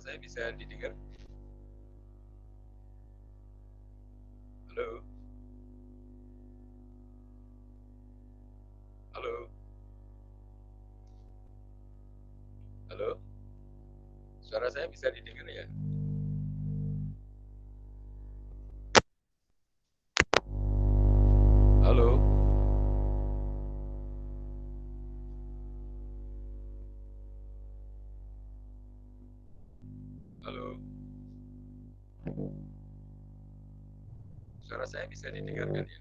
saya bisa didengar? Halo? Halo? Halo? Suara saya bisa didengar ya? Halo? Halo? Suara saya bisa didengarkan ya?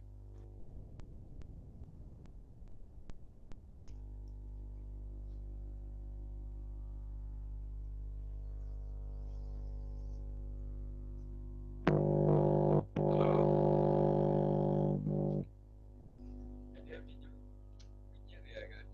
Halo? Ini apinya ya, kan?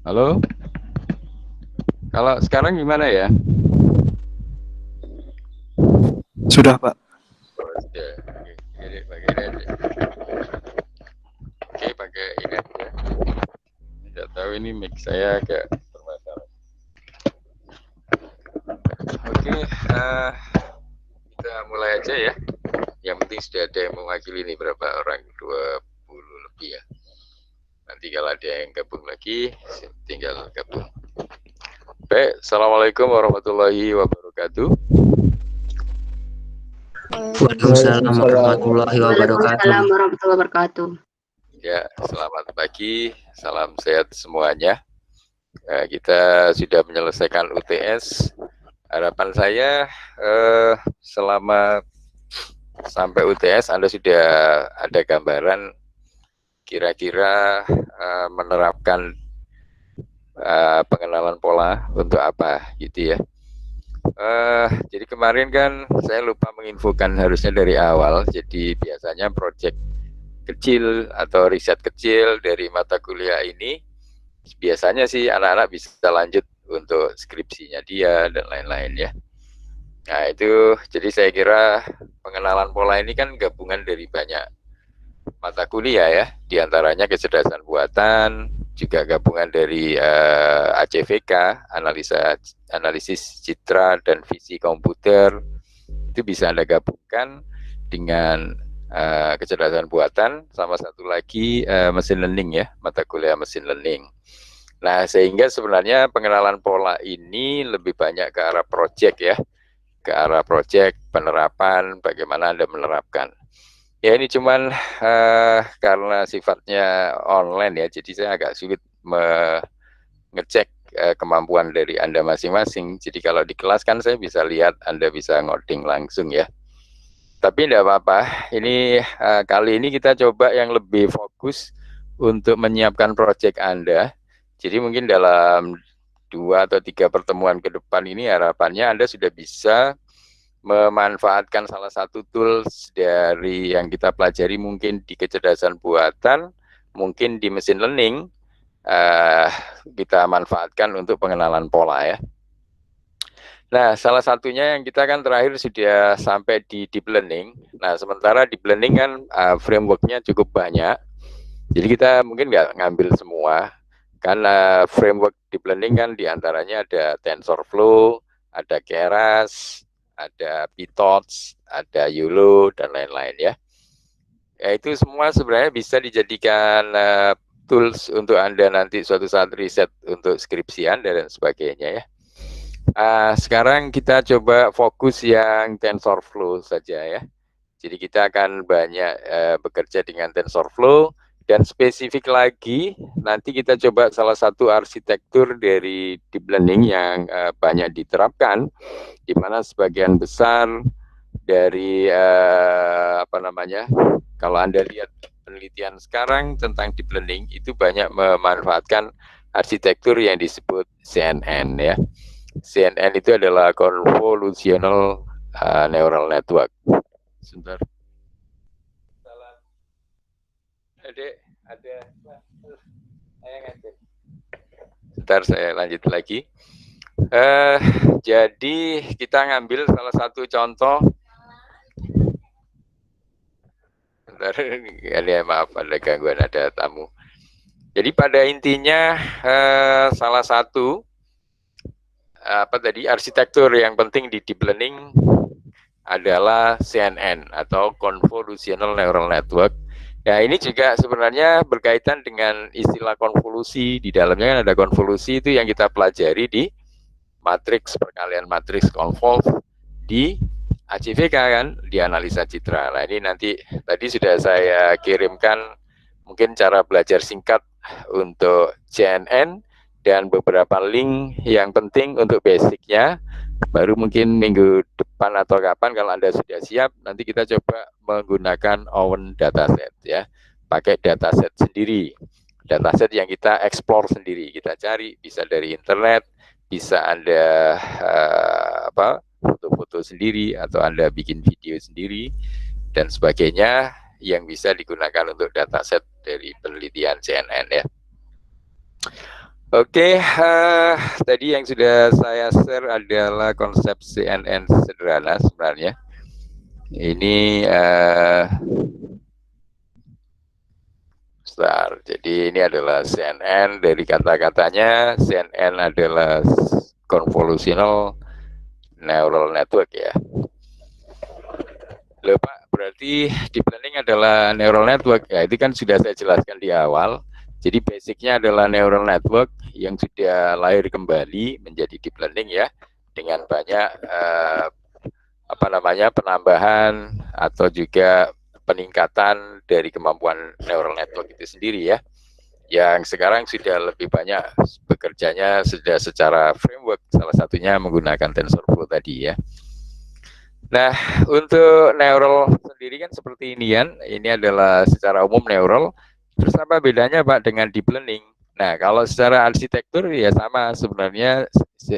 Halo? Kalau sekarang gimana ya? Sudah, Pak. Ya, ini pakai ini aja. Oke, pakai ini aja. Tidak tahu ini mic saya agak bermasalah. Oke, kita mulai aja ya. Yang penting sudah ada yang mewakili nih, berapa orang? 20 lebih ya. Nanti kalau ada yang gabung lagi, tinggal gabung. Baik, Assalamualaikum warahmatullahi wabarakatuh. Waalaikumsalam warahmatullahi wabarakatuh. Ya, selamat pagi, salam sehat semuanya. Kita sudah menyelesaikan UTS. Harapan saya selama sampai UTS Anda sudah ada gambaran kira-kira menerapkan pengenalan pola untuk apa gitu ya. Jadi kemarin kan saya lupa menginfokan harusnya dari awal. Jadi biasanya proyek kecil atau riset kecil dari mata kuliah ini biasanya sih anak-anak bisa lanjut untuk skripsinya dia dan lain-lain ya. Nah itu jadi saya kira pengenalan pola ini kan gabungan dari banyak mata kuliah ya, diantaranya kecerdasan buatan, juga gabungan dari ACVK, analisis citra dan visi komputer, itu bisa Anda gabungkan dengan kecerdasan buatan, sama satu lagi mesin learning ya, mata kuliah mesin learning. Nah, sehingga sebenarnya pengenalan pola ini lebih banyak ke arah proyek ya, ke arah proyek, penerapan, bagaimana Anda menerapkan. Ya ini cuman karena sifatnya online ya, jadi saya agak sulit mengecek kemampuan dari Anda masing-masing. Jadi kalau di kelas kan saya bisa lihat, Anda bisa ngoding langsung ya. Tapi tidak apa-apa, ini kali ini kita coba yang lebih fokus untuk menyiapkan proyek Anda. Jadi mungkin dalam 2 atau 3 pertemuan ke depan ini harapannya Anda sudah bisa memanfaatkan salah satu tools dari yang kita pelajari mungkin di kecerdasan buatan, mungkin di mesin learning, kita manfaatkan untuk pengenalan pola ya. Nah, salah satunya yang kita kan terakhir sudah sampai di deep learning. Nah, sementara deep learning kan frameworknya cukup banyak. Jadi kita mungkin nggak ngambil semua. Karena framework deep learning kan diantaranya ada TensorFlow, ada Keras, ada PyTorch, ada YOLO, dan lain-lain ya. Ya itu semua sebenarnya bisa dijadikan tools untuk Anda nanti suatu saat riset untuk skripsi Anda dan sebagainya ya. Sekarang kita coba fokus yang TensorFlow saja ya. Jadi kita akan banyak bekerja dengan TensorFlow, dan spesifik lagi nanti kita coba salah satu arsitektur dari deep learning yang banyak diterapkan, di mana sebagian besar dari kalau Anda lihat penelitian sekarang tentang deep learning itu banyak memanfaatkan arsitektur yang disebut CNN ya. CNN itu adalah Convolutional Neural Network. Sebentar. Sebentar saya lanjut lagi. Jadi kita ngambil salah satu contoh. Sebentar, ya maaf ada gangguan, ada tamu. Jadi pada intinya salah satu arsitektur yang penting di deep learning adalah CNN atau Convolutional Neural Network. Ya, ini juga sebenarnya berkaitan dengan istilah konvolusi. Di dalamnya kan ada konvolusi, itu yang kita pelajari di matriks perkalian matriks konvolv di ACVK kan, di analisa citra. Nah, ini nanti tadi sudah saya kirimkan mungkin cara belajar singkat untuk CNN dan beberapa link yang penting untuk basicnya. Baru mungkin minggu depan atau kapan kalau Anda sudah siap, nanti kita coba menggunakan own dataset ya. Pakai dataset sendiri. Dataset yang kita explore sendiri, kita cari bisa dari internet, bisa Anda foto-foto sendiri atau Anda bikin video sendiri dan sebagainya yang bisa digunakan untuk dataset dari penelitian CNN ya. Oke, tadi yang sudah saya share adalah konsep CNN sederhana sebenarnya. Ini jadi ini adalah CNN, dari kata-katanya CNN adalah Convolutional Neural Network ya. Loh Pak, berarti deep learning adalah neural network ya, itu kan sudah saya jelaskan di awal. Jadi basicnya adalah neural network yang sudah lahir kembali menjadi deep learning ya, dengan banyak penambahan atau juga peningkatan dari kemampuan neural network itu sendiri ya, yang sekarang sudah lebih banyak bekerjanya sudah secara framework, salah satunya menggunakan TensorFlow tadi ya. Nah, untuk neural sendiri kan seperti ini kan, ini adalah secara umum neural. Terus apa bedanya Pak dengan deep learning? Nah, kalau secara arsitektur ya sama sebenarnya,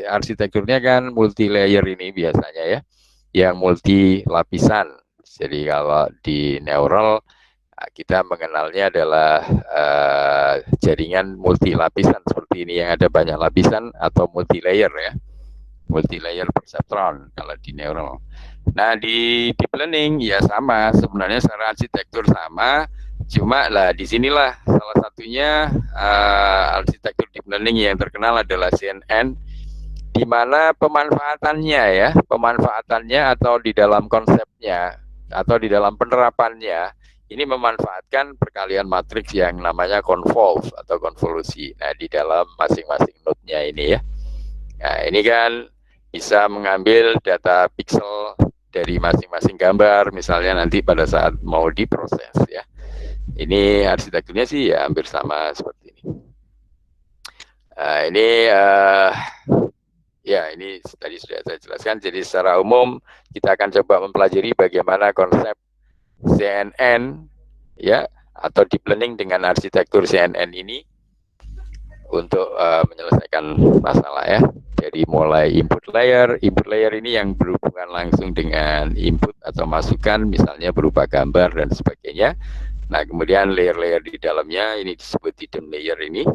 arsitekturnya kan multi layer ini biasanya ya, yang multi lapisan. Jadi kalau di neural kita mengenalnya adalah jaringan multi lapisan seperti ini yang ada banyak lapisan atau multi layer ya, multi layer perceptron kalau di neural. Nah di deep learning ya sama sebenarnya secara arsitektur sama, cuma lah disinilah salah satunya arsitektur deep learning yang terkenal adalah CNN, di mana pemanfaatannya atau di dalam konsepnya atau di dalam penerapannya ini memanfaatkan perkalian matriks yang namanya convolve atau konvolusi. Nah di dalam masing-masing node-nya ini ya. Nah ini kan bisa mengambil data pixel dari masing-masing gambar, misalnya nanti pada saat mau diproses ya. Ini arsitekturnya sih ya hampir sama seperti ini. Ini ya ini tadi sudah saya jelaskan. Jadi secara umum kita akan coba mempelajari bagaimana konsep CNN ya atau deep learning dengan arsitektur CNN ini untuk menyelesaikan masalah ya. Jadi mulai input layer ini yang berhubungan langsung dengan input atau masukan, misalnya berupa gambar dan sebagainya. Nah kemudian layer-layer di dalamnya ini disebut hidden layer ini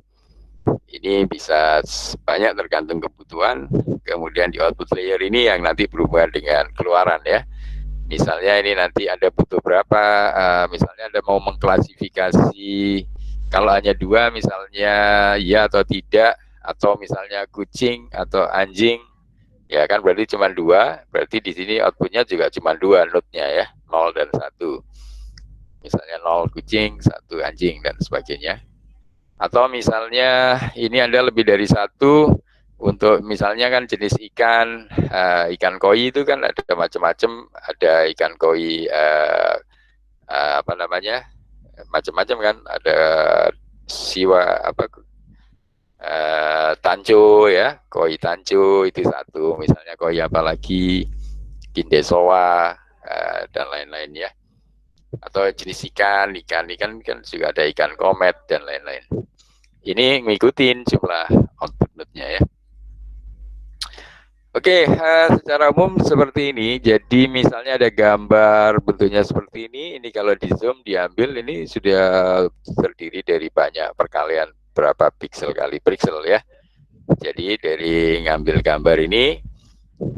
bisa banyak tergantung kebutuhan. Kemudian di output layer ini yang nanti berhubungan dengan keluaran ya. Misalnya ini nanti ada butuh berapa, misalnya Anda mau mengklasifikasi kalau hanya dua misalnya ya atau tidak, atau misalnya kucing atau anjing, ya kan berarti cuma dua, berarti di sini outputnya juga cuma dua node-nya ya, 0 dan 1. Misalnya 0 kucing, 1 anjing dan sebagainya. Atau misalnya ini Anda lebih dari satu, untuk misalnya kan jenis ikan, ikan koi itu kan ada macam-macam, ada ikan koi macam-macam kan, ada tanco ya, koi tanco itu satu, misalnya koi apalagi kindesowa dan lain-lain ya. Atau jenis ikan kan juga ada ikan komet dan lain-lain. ini ngikutin jumlah output node-nya ya. Oke, secara umum seperti ini. Jadi misalnya ada gambar bentuknya seperti ini kalau di zoom diambil, ini sudah terdiri dari banyak perkalian berapa piksel kali piksel ya. Jadi dari ngambil gambar ini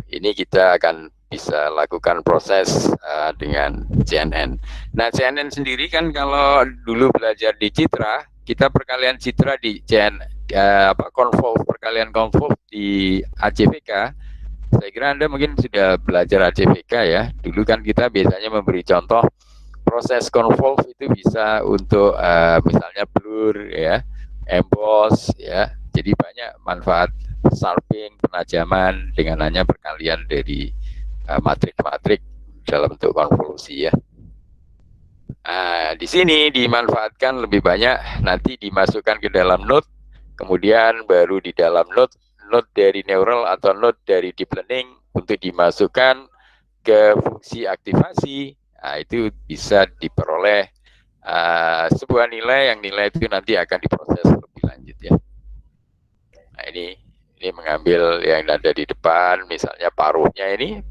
kita akan bisa lakukan proses dengan CNN. Nah, CNN sendiri kan kalau dulu belajar di Citra, kita perkalian Citra di convolve, perkalian convolve di ACVK. Saya kira Anda mungkin sudah belajar ACVK ya. Dulu kan kita biasanya memberi contoh proses convolve itu bisa untuk misalnya blur ya, emboss ya. Jadi banyak manfaat sharpening, penajaman dengan hanya perkalian dari matrik-matrik dalam bentuk konvolusi ya. Di sini dimanfaatkan lebih banyak, nanti dimasukkan ke dalam node, kemudian baru di dalam node dari neural atau node dari deep learning untuk dimasukkan ke fungsi aktivasi. Itu bisa diperoleh sebuah nilai, yang nilai itu nanti akan diproses lebih lanjut ya. Nah, ini mengambil yang ada di depan, misalnya paruhnya ini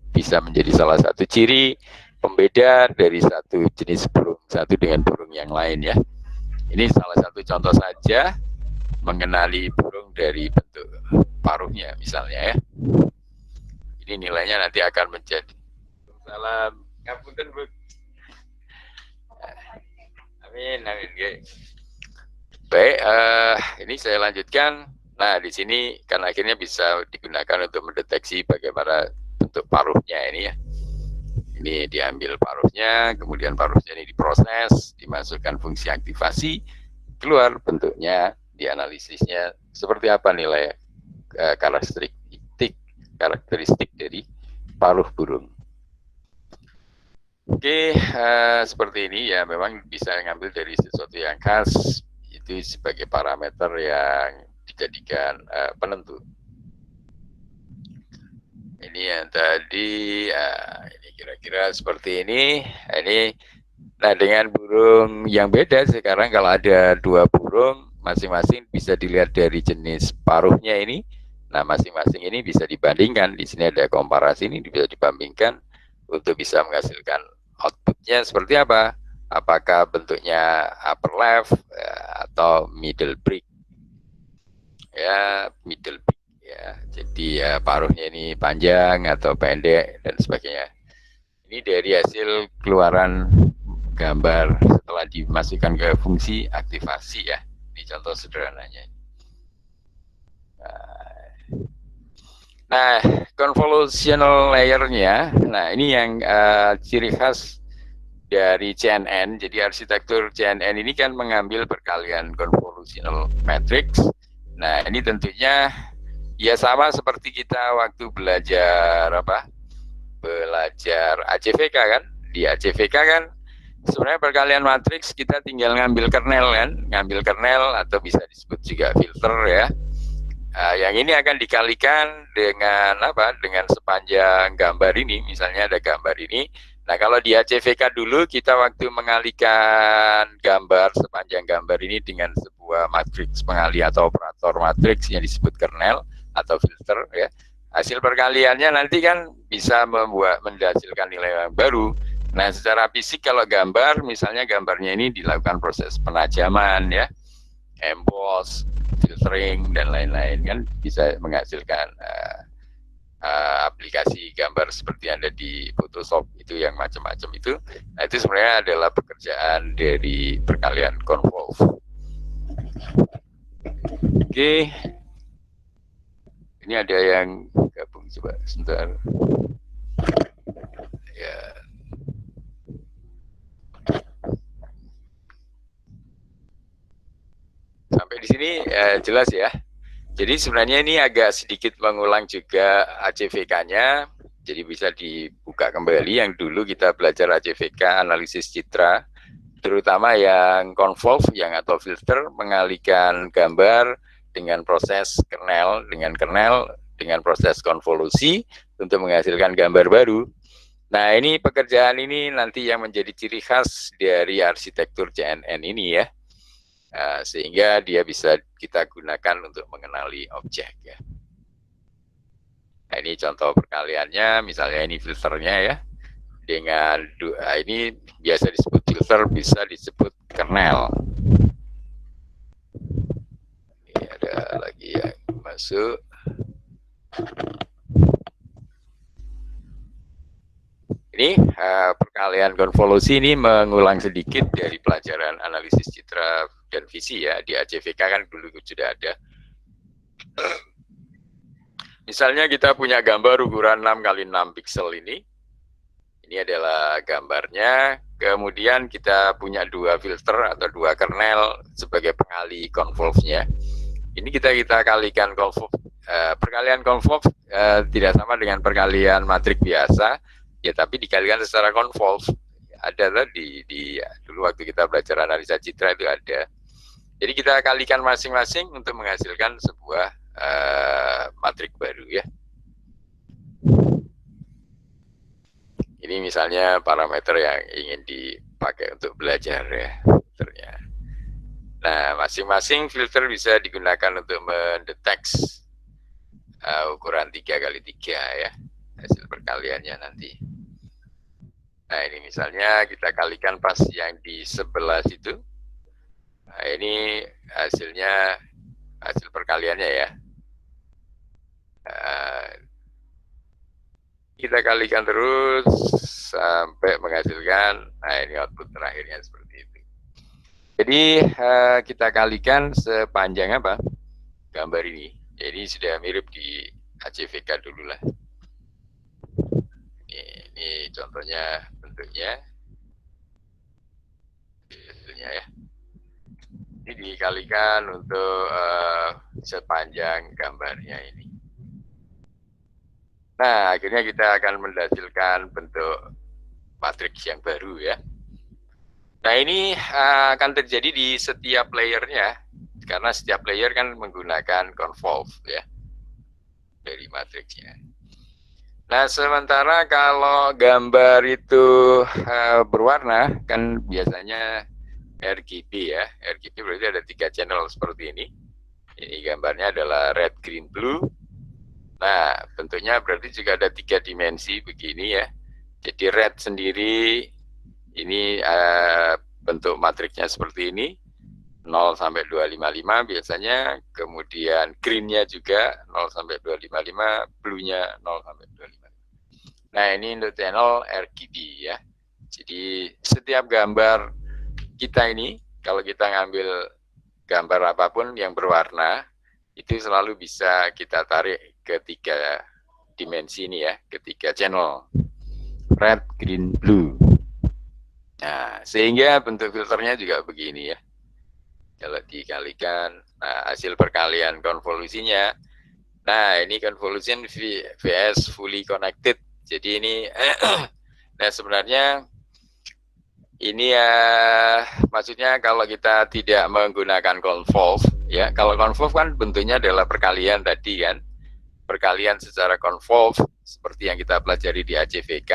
bisa menjadi salah satu ciri pembeda dari satu jenis burung satu dengan burung yang lain ya. Ini salah satu contoh saja mengenali burung dari bentuk paruhnya misalnya ya. Ini nilainya nanti akan menjadi. Salam, ngapunten Bu. Amin, amin. Baik, ini saya lanjutkan. Nah, di sini kan akhirnya bisa digunakan untuk mendeteksi bagaimana bentuk paruhnya ini ya. Ini diambil paruhnya, kemudian paruhnya ini diproses, dimasukkan fungsi aktivasi, keluar bentuknya, dianalisisnya seperti apa nilai karakteristik dari paruh burung. Oke, seperti ini ya, memang bisa ngambil dari sesuatu yang khas itu sebagai parameter yang dijadikan penentu. Ini yang tadi, ini kira-kira seperti ini. Nah, dengan burung yang beda sekarang kalau ada dua burung, masing-masing bisa dilihat dari jenis paruhnya ini. Nah, masing-masing ini bisa dibandingkan. Di sini ada komparasi, ini bisa dibandingkan untuk bisa menghasilkan outputnya seperti apa. Apakah bentuknya upper left atau middle break? Ya, middle break ya. Jadi ya, paruhnya ini panjang atau pendek dan sebagainya. Ini dari hasil keluaran gambar setelah dimasukkan ke fungsi aktivasi ya. Ini contoh sederhananya. Nah, convolutional layer-nya, nah ini yang ciri khas dari CNN. Jadi arsitektur CNN ini kan mengambil perkalian convolutional matrix. Nah, ini tentunya ya sama seperti kita waktu belajar belajar ACVK kan. Di ACVK kan sebenarnya perkalian matriks kita tinggal ngambil kernel kan, ngambil kernel atau bisa disebut juga filter ya. Yang ini akan dikalikan dengan dengan sepanjang gambar ini, misalnya ada gambar ini. Nah, kalau di ACVK dulu kita waktu mengalihkan gambar sepanjang gambar ini dengan sebuah matriks pengali atau operator matriks yang disebut kernel atau filter ya. Hasil perkaliannya nanti kan bisa menghasilkan nilai yang baru. Nah, secara fisik kalau gambar, misalnya gambarnya ini dilakukan proses penajaman ya, emboss, filtering dan lain-lain kan bisa menghasilkan aplikasi gambar seperti yang ada di Photoshop itu yang macam-macam itu. Nah, itu sebenarnya adalah pekerjaan dari perkalian convolve. Oke. Ini ada yang gabung coba sebentar. Ya. Sampai di sini jelas ya. Jadi sebenarnya ini agak sedikit mengulang juga ACVK-nya. Jadi bisa dibuka kembali yang dulu kita belajar ACVK analisis citra, terutama yang convolve yang atau filter mengalihkan gambar dengan proses kernel, dengan proses konvolusi untuk menghasilkan gambar baru. Nah, ini pekerjaan ini nanti yang menjadi ciri khas dari arsitektur CNN ini ya. sehingga dia bisa kita gunakan untuk mengenali objek ya. Nah, ini contoh perkaliannya, misalnya ini filternya ya. Dengan ini biasa disebut filter, bisa disebut kernel. Ini ada lagi yang masuk. Ini perkalian konvolusi ini mengulang sedikit dari pelajaran analisis citra dan visi ya. Di ACVK kan dulu sudah ada. Misalnya kita punya gambar ukuran 6 kali 6 piksel ini. Ini adalah gambarnya. Kemudian kita punya dua filter atau dua kernel sebagai pengali konvolve-nya. Ini kita kalikan konvolve. Perkalian konvolve tidak sama dengan perkalian matrik biasa, ya tapi dikalikan secara konvolve. Ada tadi dulu waktu kita belajar analisa citra itu ada. Jadi kita kalikan masing-masing untuk menghasilkan sebuah matrik baru ya. Ini misalnya parameter yang ingin dipakai untuk belajar ya filternya. Nah, masing-masing filter bisa digunakan untuk mendeteksi ukuran 3 kali 3 ya, hasil perkaliannya nanti. Nah, ini misalnya kita kalikan pas yang di sebelah situ. Nah, ini hasilnya, hasil perkaliannya ya. Kita kalikan terus sampai menghasilkan, nah ini output terakhirnya seperti itu. Jadi kita kalikan sepanjang apa gambar ini. Jadi sudah mirip di ACVK dulu lah. Ini contohnya bentuknya. Hasilnya ya. Ini dikalikan untuk sepanjang gambarnya ini. Nah, akhirnya kita akan menghasilkan bentuk matriks yang baru ya. Nah, ini akan terjadi di setiap layernya, karena setiap layer kan menggunakan convolve ya, dari matriksnya. Nah, sementara kalau gambar itu berwarna, kan biasanya RGB ya. RGB berarti ada 3 channel seperti ini. Ini gambarnya adalah red, green, blue. Nah, bentuknya berarti juga ada 3 dimensi begini ya. Jadi red sendiri ini bentuk matriksnya seperti ini, 0 sampai 255 biasanya. Kemudian green-nya juga 0 sampai 255, blue-nya 0 sampai 255. Nah, ini untuk channel RGB ya. Jadi setiap gambar kita ini, kalau kita ngambil gambar apapun yang berwarna, itu selalu bisa kita tarik ke 3 dimensi ini ya, ke 3 channel, red, green, blue. Nah, sehingga bentuk filternya juga begini ya. Kalau dikalikan, nah hasil perkalian konvolusinya, nah ini convolution vs fully connected. Jadi ini, nah sebenarnya ini ya maksudnya kalau kita tidak menggunakan convolve ya, kalau convolve kan bentuknya adalah perkalian tadi kan, perkalian secara convolve seperti yang kita pelajari di ACVK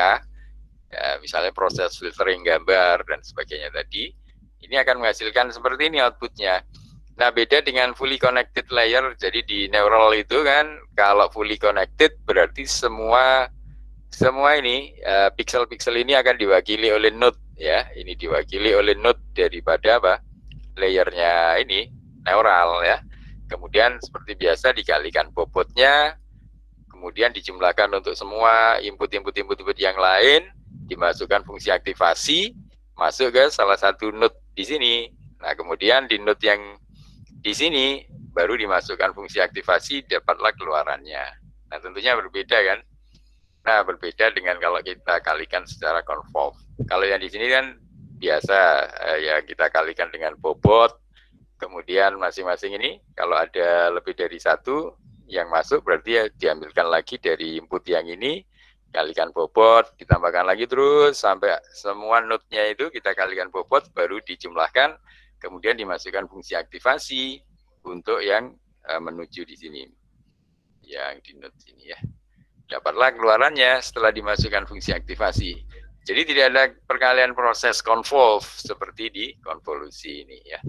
ya, misalnya proses filtering gambar dan sebagainya tadi, ini akan menghasilkan seperti ini outputnya. Nah, beda dengan fully connected layer. Jadi di neural itu kan kalau fully connected berarti semua ini pixel-pixel ini akan diwakili oleh node ya, ini diwakili oleh node daripada apa layernya ini neural ya. Kemudian seperti biasa dikalikan bobotnya, kemudian dijumlahkan untuk semua input yang lain, dimasukkan fungsi aktivasi, masuk ke salah satu node di sini. Nah, kemudian di node yang di sini baru dimasukkan fungsi aktivasi, dapatlah keluarannya. Nah, tentunya berbeda kan. Nah, berbeda dengan kalau kita kalikan secara convolve. Kalau yang di sini kan biasa ya kita kalikan dengan bobot, kemudian masing-masing ini kalau ada lebih dari 1 yang masuk berarti ya diambilkan lagi dari input yang ini, kalikan bobot, ditambahkan lagi terus sampai semua node-nya itu kita kalikan bobot, baru dijumlahkan, kemudian dimasukkan fungsi aktivasi untuk yang menuju di sini, yang di node sini ya. Dapatlah keluarannya setelah dimasukkan fungsi aktivasi. Jadi tidak ada perkalian proses convolve seperti di konvolusi ini ya.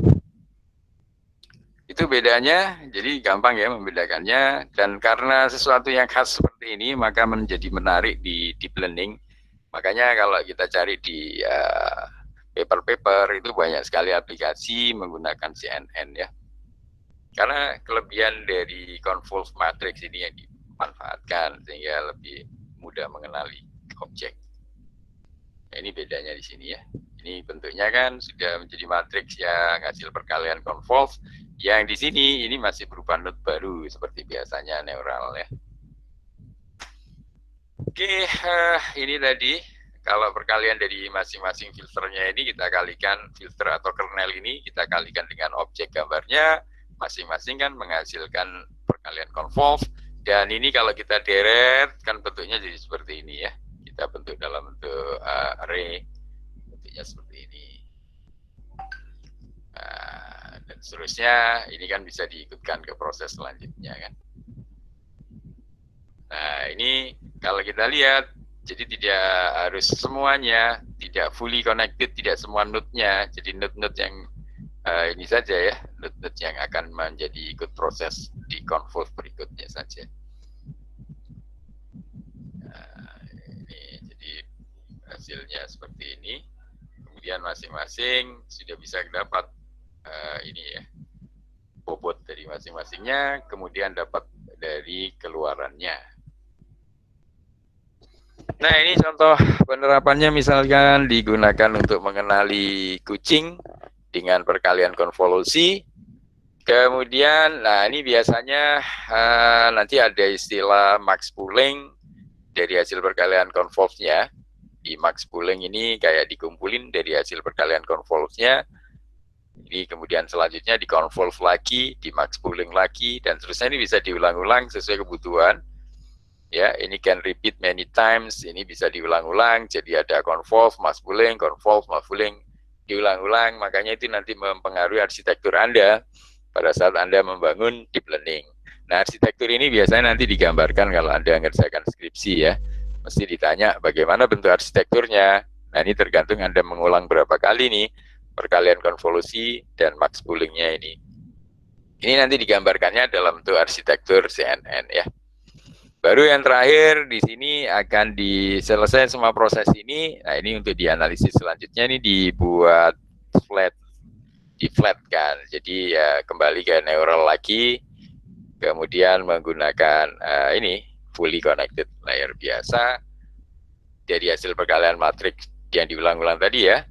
Itu bedanya, jadi gampang ya membedakannya. Dan karena sesuatu yang khas seperti ini, maka menjadi menarik di deep learning. Makanya kalau kita cari di paper-paper itu banyak sekali aplikasi menggunakan CNN ya. Karena kelebihan dari convolve matrix ini yang dimanfaatkan sehingga lebih mudah mengenali objek. Nah, ini bedanya di sini ya. Ini bentuknya kan sudah menjadi matriks yang hasil perkalian convolve. Yang di sini ini masih berupa node baru seperti biasanya neural ya. Oke, ini tadi kalau perkalian dari masing-masing filternya ini kita kalikan filter atau kernel ini kita kalikan dengan objek gambarnya, masing-masing kan menghasilkan perkalian convolve. Dan ini kalau kita deret kan bentuknya jadi seperti ini ya. Kita bentuk dalam bentuk array, bentuknya seperti ini. Dan seterusnya ini kan bisa diikutkan ke proses selanjutnya kan. Nah ini kalau kita lihat, jadi tidak harus semuanya, tidak fully connected, tidak semua node-nya. Jadi node-node yang ini saja ya, node-node yang akan menjadi ikut proses di convolve berikutnya saja. Nah, ini jadi hasilnya seperti ini. Kemudian masing-masing sudah bisa dapat ini ya, bobot dari masing-masingnya, kemudian dapat dari keluarannya. Nah ini contoh penerapannya misalkan digunakan untuk mengenali kucing dengan perkalian konvolusi. Kemudian, nah ini biasanya nanti ada istilah max pooling dari hasil perkalian konvolve-nya. Di max pooling ini kayak dikumpulin dari hasil perkalian konvolve-nya. Ini kemudian selanjutnya di convolve lagi, di max pooling lagi, dan seterusnya ini bisa diulang-ulang sesuai kebutuhan. Ya, ini can repeat many times, ini bisa diulang-ulang, jadi ada convolve, max pooling, diulang-ulang, makanya itu nanti mempengaruhi arsitektur Anda pada saat Anda membangun deep learning. Nah, arsitektur ini biasanya nanti digambarkan kalau Anda ngerjakan skripsi ya, mesti ditanya bagaimana bentuk arsitekturnya. Nah, ini tergantung Anda mengulang berapa kali nih, perkalian konvolusi dan max poolingnya ini. Ini nanti digambarkannya dalam bentuk arsitektur CNN ya. Baru yang terakhir di sini akan diselesaikan semua proses ini. Nah ini untuk dianalisis selanjutnya ini dibuat di-flatkan. Jadi ya kembali ke neural lagi, kemudian menggunakan ini fully connected layer biasa dari hasil perkalian matriks yang diulang-ulang tadi ya.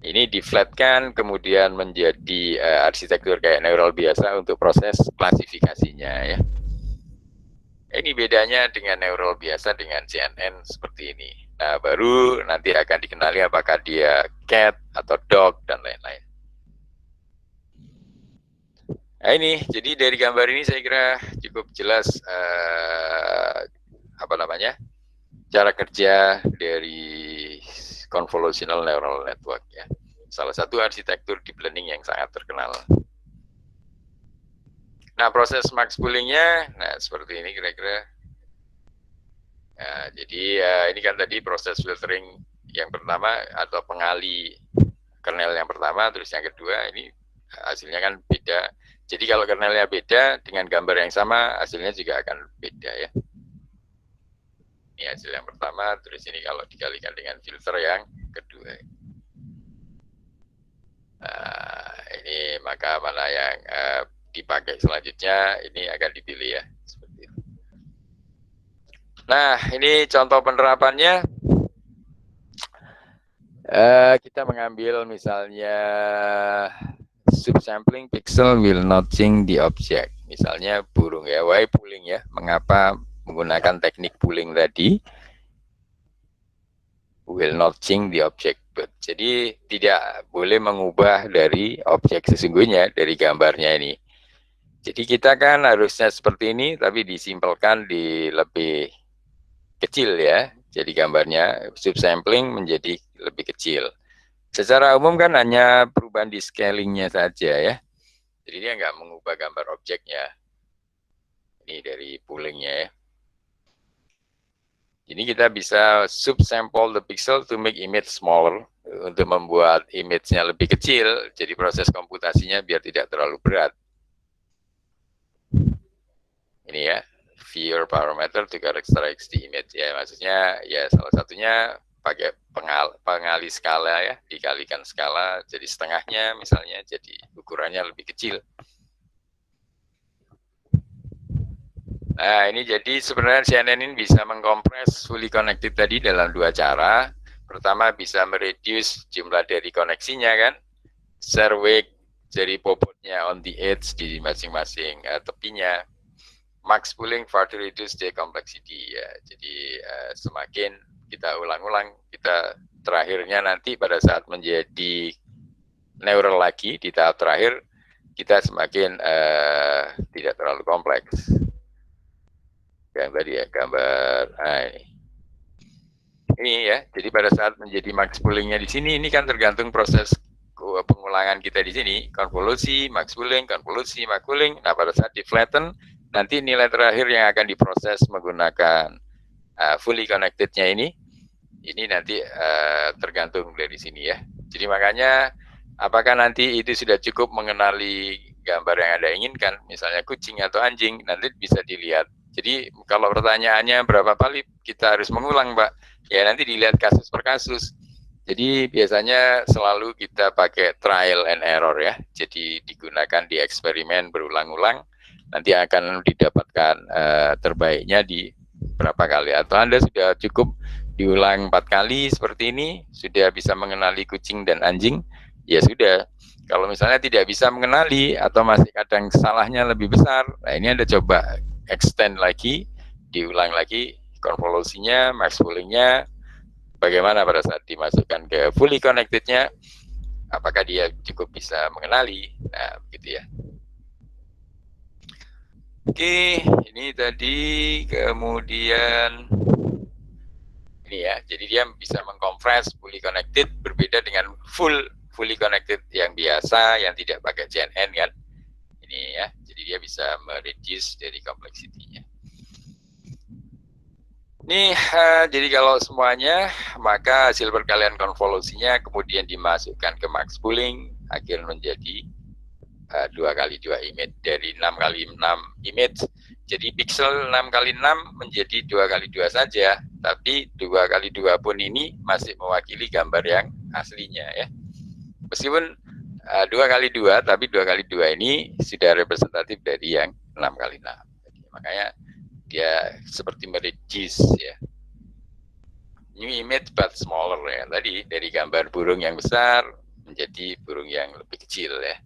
Ini di-flatkan kemudian menjadi arsitektur kayak neural biasa untuk proses klasifikasinya ya. Ini bedanya dengan neural biasa dengan CNN seperti ini. Nah, baru nanti akan dikenali apakah dia cat atau dog dan lain-lain. Nah ini, jadi dari gambar ini saya kira cukup jelas cara kerja dari convolutional neural network ya. Salah satu arsitektur deep learning yang sangat terkenal. Nah, proses max poolingnya, nah seperti ini kira-kira. Nah, jadi ini kan tadi proses filtering yang pertama atau pengali kernel yang pertama, terus yang kedua ini hasilnya kan beda. Jadi kalau kernelnya beda dengan gambar yang sama, hasilnya juga akan beda ya. Ini hasil yang pertama, terus ini kalau dikalikan dengan filter yang kedua. Nah, ini maka mana yang dipakai selanjutnya ini akan dipilih ya seperti itu. Nah ini contoh penerapannya, kita mengambil misalnya subsampling pixel will not change the object, misalnya burung ya, why pooling ya, mengapa menggunakan teknik pooling tadi, will not change the object, but jadi tidak boleh mengubah dari objek sesungguhnya dari gambarnya ini. Jadi kita kan harusnya seperti ini, tapi disimpelkan di lebih kecil ya. Jadi gambarnya subsampling menjadi lebih kecil. Secara umum kan hanya perubahan di scalingnya saja ya. Jadi dia nggak mengubah gambar objeknya. Ini dari poolingnya ya. Jadi kita bisa subsample the pixel to make image smaller, untuk membuat image-nya lebih kecil. Jadi proses komputasinya biar tidak terlalu berat. Ini ya, viewer parameter to characterize the image ya, maksudnya ya salah satunya pakai pengali skala ya, dikalikan skala jadi setengahnya misalnya, jadi ukurannya lebih kecil. Nah, ini jadi sebenarnya CNN ini bisa mengkompres fully connected tadi dalam dua cara. Pertama bisa mereduce jumlah dari koneksinya kan, share weight dari bobotnya on the edge di masing-masing tepinya. Max pooling further reduce the complexity ya. Jadi semakin kita ulang-ulang, kita terakhirnya nanti pada saat menjadi neural lagi di tahap terakhir, kita semakin tidak terlalu kompleks. Gambar ya, gambar ini ya. Jadi pada saat menjadi max poolingnya di sini, ini kan tergantung proses pengulangan kita di sini, konvolusi, max pooling, konvolusi, max pooling. Nah pada saat di flatten, nanti nilai terakhir yang akan diproses menggunakan fully connected-nya ini nanti tergantung dari sini ya. Jadi makanya apakah nanti itu sudah cukup mengenali gambar yang Anda inginkan, misalnya kucing atau anjing, nanti bisa dilihat. Jadi kalau pertanyaannya berapa kali kita harus mengulang, Pak, ya nanti dilihat kasus per kasus. Jadi biasanya selalu kita pakai trial and error ya. Jadi digunakan di eksperimen berulang-ulang, nanti akan didapatkan terbaiknya di berapa kali. Atau Anda sudah cukup diulang 4 kali seperti ini, sudah bisa mengenali kucing dan anjing, ya sudah. Kalau misalnya tidak bisa mengenali atau masih kadang salahnya lebih besar, nah ini Anda coba extend lagi, diulang lagi konvolusinya, max poolingnya, bagaimana pada saat dimasukkan ke fully connected-nya, apakah dia cukup bisa mengenali, nah begitu ya. Oke, ini tadi, kemudian ini ya, jadi dia bisa mengkompres fully connected, berbeda dengan fully connected yang biasa, yang tidak pakai CNN kan, ini ya, jadi dia bisa mereduce dari kompleksitinya. Ini jadi kalau semuanya, maka hasil perkalian konvolusinya kemudian dimasukkan ke max pooling, akhirnya menjadi 2x2 image, dari 6x6 image. Jadi pixel 6x6 menjadi 2x2 saja, tapi 2x2 pun ini masih mewakili gambar yang aslinya ya. Meskipun 2x2, tapi 2x2 ini sudah representatif dari yang 6x6. Jadi, makanya dia seperti mereduce ya. New image but smaller ya. Tadi dari gambar burung yang besar menjadi burung yang lebih kecil ya.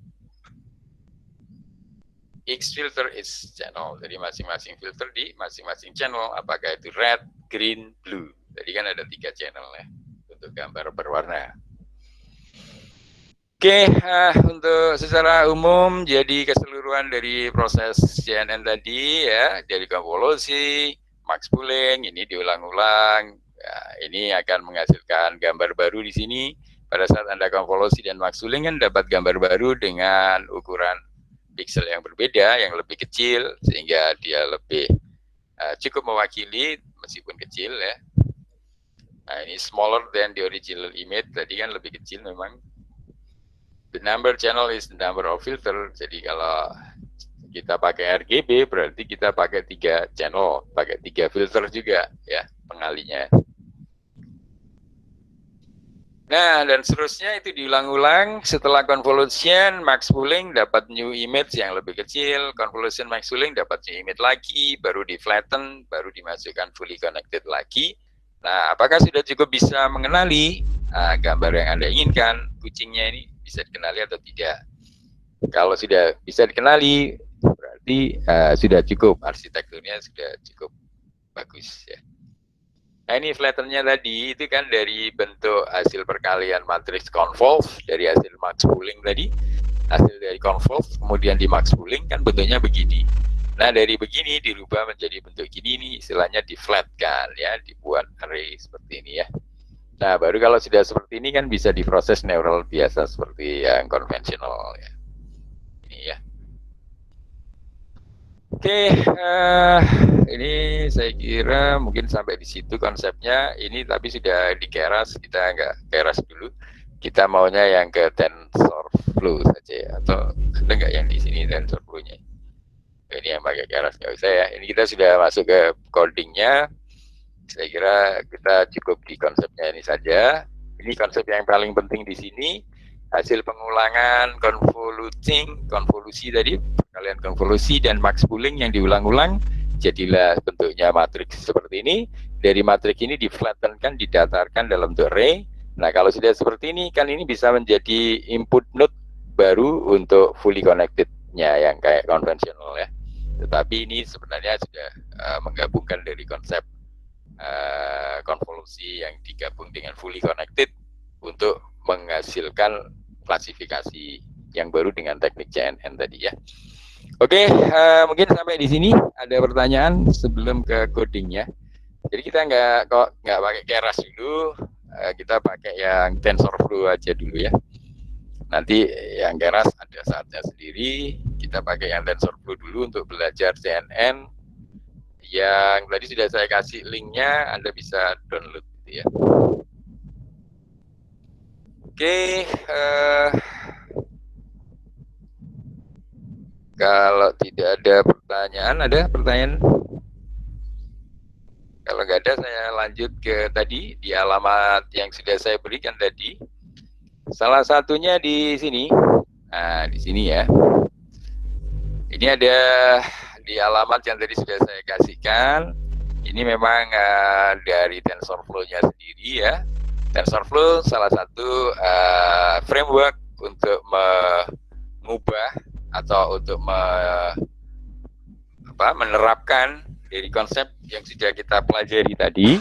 Each filter is channel. Jadi masing-masing filter di masing-masing channel. Apakah itu red, green, blue. Jadi kan ada 3 channel ya untuk gambar berwarna. Oke, untuk secara umum jadi keseluruhan dari proses CNN tadi ya, dari konvolusi, max pooling, ini diulang-ulang, ya, ini akan menghasilkan gambar baru di sini. Pada saat Anda konvolusi dan max pooling kan dapat gambar baru dengan ukuran pixel yang berbeda, yang lebih kecil, sehingga dia lebih cukup mewakili meskipun kecil ya. Nah ini smaller than the original image, tadi kan lebih kecil memang. The number channel is the number of filter. Jadi kalau kita pakai RGB berarti kita pakai 3 channel, pakai 3 filter juga ya pengalinya. Nah dan seterusnya itu diulang-ulang. Setelah convolution, max pooling dapat new image yang lebih kecil, convolution max pooling dapat new image lagi, baru di flatten, baru dimasukkan fully connected lagi. Nah apakah sudah cukup bisa mengenali gambar yang Anda inginkan, kucingnya ini bisa dikenali atau tidak? Kalau sudah bisa dikenali, berarti sudah cukup, arsitekturnya sudah cukup bagus ya. Nah ini flattennya tadi, itu kan dari bentuk hasil perkalian matriks convolve, dari hasil max pooling tadi, hasil dari convolve, kemudian di max pooling kan bentuknya begini. Nah dari begini dirubah menjadi bentuk gini, ini istilahnya di flatkan ya, dibuat array seperti ini ya. Nah, baru kalau sudah seperti ini kan bisa diproses neural biasa seperti yang konvensional ya. Ini ya. Oke, ini saya kira mungkin sampai di situ konsepnya. Ini tapi sudah di keras, kita nggak keras dulu. Kita maunya yang ke TensorFlow saja ya. Atau ada nggak yang di sini TensorFlow-nya? Ini yang pakai keras nggak usah ya. Ini kita sudah masuk ke codingnya. Saya kira kita cukup di konsepnya ini saja. Ini konsep yang paling penting di sini. Hasil pengulangan konvolusi tadi, kalian konvolusi dan max pooling yang diulang-ulang, jadilah bentuknya matriks seperti ini. Dari matriks ini diflattenkan, didatarkan dalam bentuk array. Nah, kalau sudah seperti ini, kan ini bisa menjadi input node baru untuk fully connected-nya yang kayak konvensional ya. Tetapi ini sebenarnya sudah menggabungkan dari konsep konvolusi yang digabung dengan fully connected untuk menghasilkan klasifikasi yang baru dengan teknik CNN tadi ya. Oke, mungkin sampai di sini ada pertanyaan sebelum ke codingnya. Jadi kita nggak pakai keras dulu, kita pakai yang TensorFlow aja dulu ya. Nanti yang keras ada saatnya sendiri. Kita pakai yang TensorFlow dulu untuk belajar CNN. Yang tadi sudah saya kasih linknya, Anda bisa download gitu ya. Oke, kalau tidak ada pertanyaan, ada pertanyaan? Kalau nggak ada, saya lanjut ke tadi di alamat yang sudah saya berikan tadi. Salah satunya di sini. Nah, di sini ya. Ini ada di alamat yang tadi sudah saya kasihkan. Ini memang dari TensorFlow-nya sendiri ya. TensorFlow salah satu framework untuk mengubah atau untuk menerapkan dari konsep yang sudah kita pelajari tadi